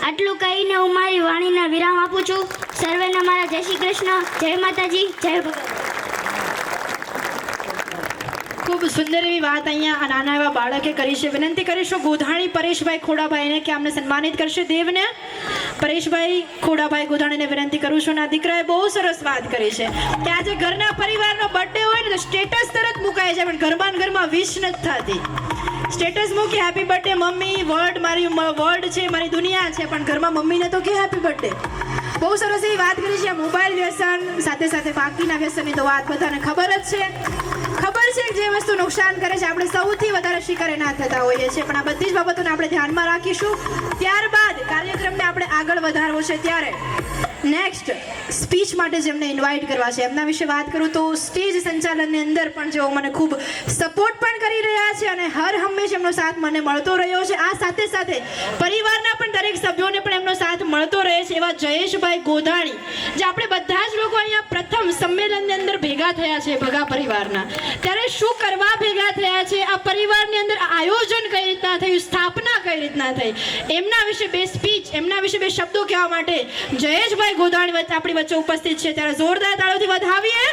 Speaker 5: આટલું કહીને હું મારી વાણીને વિરામ આપું છું. સર્વેને મારા જય શ્રી કૃષ્ણ, જય માતાજી, જય ભગવાન.
Speaker 1: ખૂબ સુંદર એવી વાત અહીંયા આ નાના એવા બાળકે કરી છે. વિનંતી કરીશું ગોધાણી પરેશભાઈ ખોડાભાઈને કે અમને સન્માનિત કરશે દેવને. પરેશભાઈ ખોડાભાઈ ગોધાણીને વિનંતી કરું છું. આ દીકરાએ બહુ સરસ વાત કરી છે કે આજે ઘરના પરિવારનો બર્થડે હોય ને તો સ્ટેટસ તરત મુકાય છે, પણ ઘરમાં વિશ નથી થતી. સ્ટેટસ મૂકી હેપી બર્થડે મમ્મી, વર્લ્ડ મારી વર્લ્ડ છે, મારી દુનિયા છે, પણ ઘરમાં મમ્મીને તો કે હેપી બર્થડે. બહુ સરસ એવી વાત કરી છે. મોબાઈલ વ્યસન સાથે સાથે બાકીના વ્યસનની તો વાત બધાને ખબર જ છે. ખબર છે કે જે વસ્તુ નુકસાન કરે છે આપણે સૌથી વધારે શિકારે ના થતા હોઈએ છીએ, પણ આ બધી જ બાબતોને આપણે ધ્યાનમાં રાખીશું. ત્યારબાદ કાર્યક્રમને આપણે આગળ વધારવો છે, ત્યારે નેક્સ્ટ સ્પીચ માટે જેમને ઇન્વાઇટ કરવા છે એમના વિશે વાત કરું તો સ્ટેજ સંચાલનની અંદર પણ જેઓ મને ખૂબ સપોર્ટ પણ કરી રહ્યા છે અને હર હંમેશ એમનો સાથ મને મળતો રહ્યો છે. આ સાથે સાથે પરિવારના પણ દરેક સભ્યોને પણ એમનો સાથ મળતો રહે છે એવા જયેશભાઈ ગોધાણી, જે આપણે બધા જ લોકો અહીંયા પ્રથમ સંમેલનની અંદર ભેગા થયા છે ભગા પરિવારના. ત્યારે શું કરવા ભેગા થયા છે, આ પરિવારની અંદર આયોજન કઈ રીતના થયું, સ્થાપના કઈ રીતના થઈ, એમના વિશે બે સ્પીચ, એમના વિશે બે શબ્દો કહેવા માટે જયેશભાઈ ગોધાણી આપણી વચ્ચે ઉપસ્થિત છે. ત્યારે જોરદાર તાળીઓથી વધાવીએ.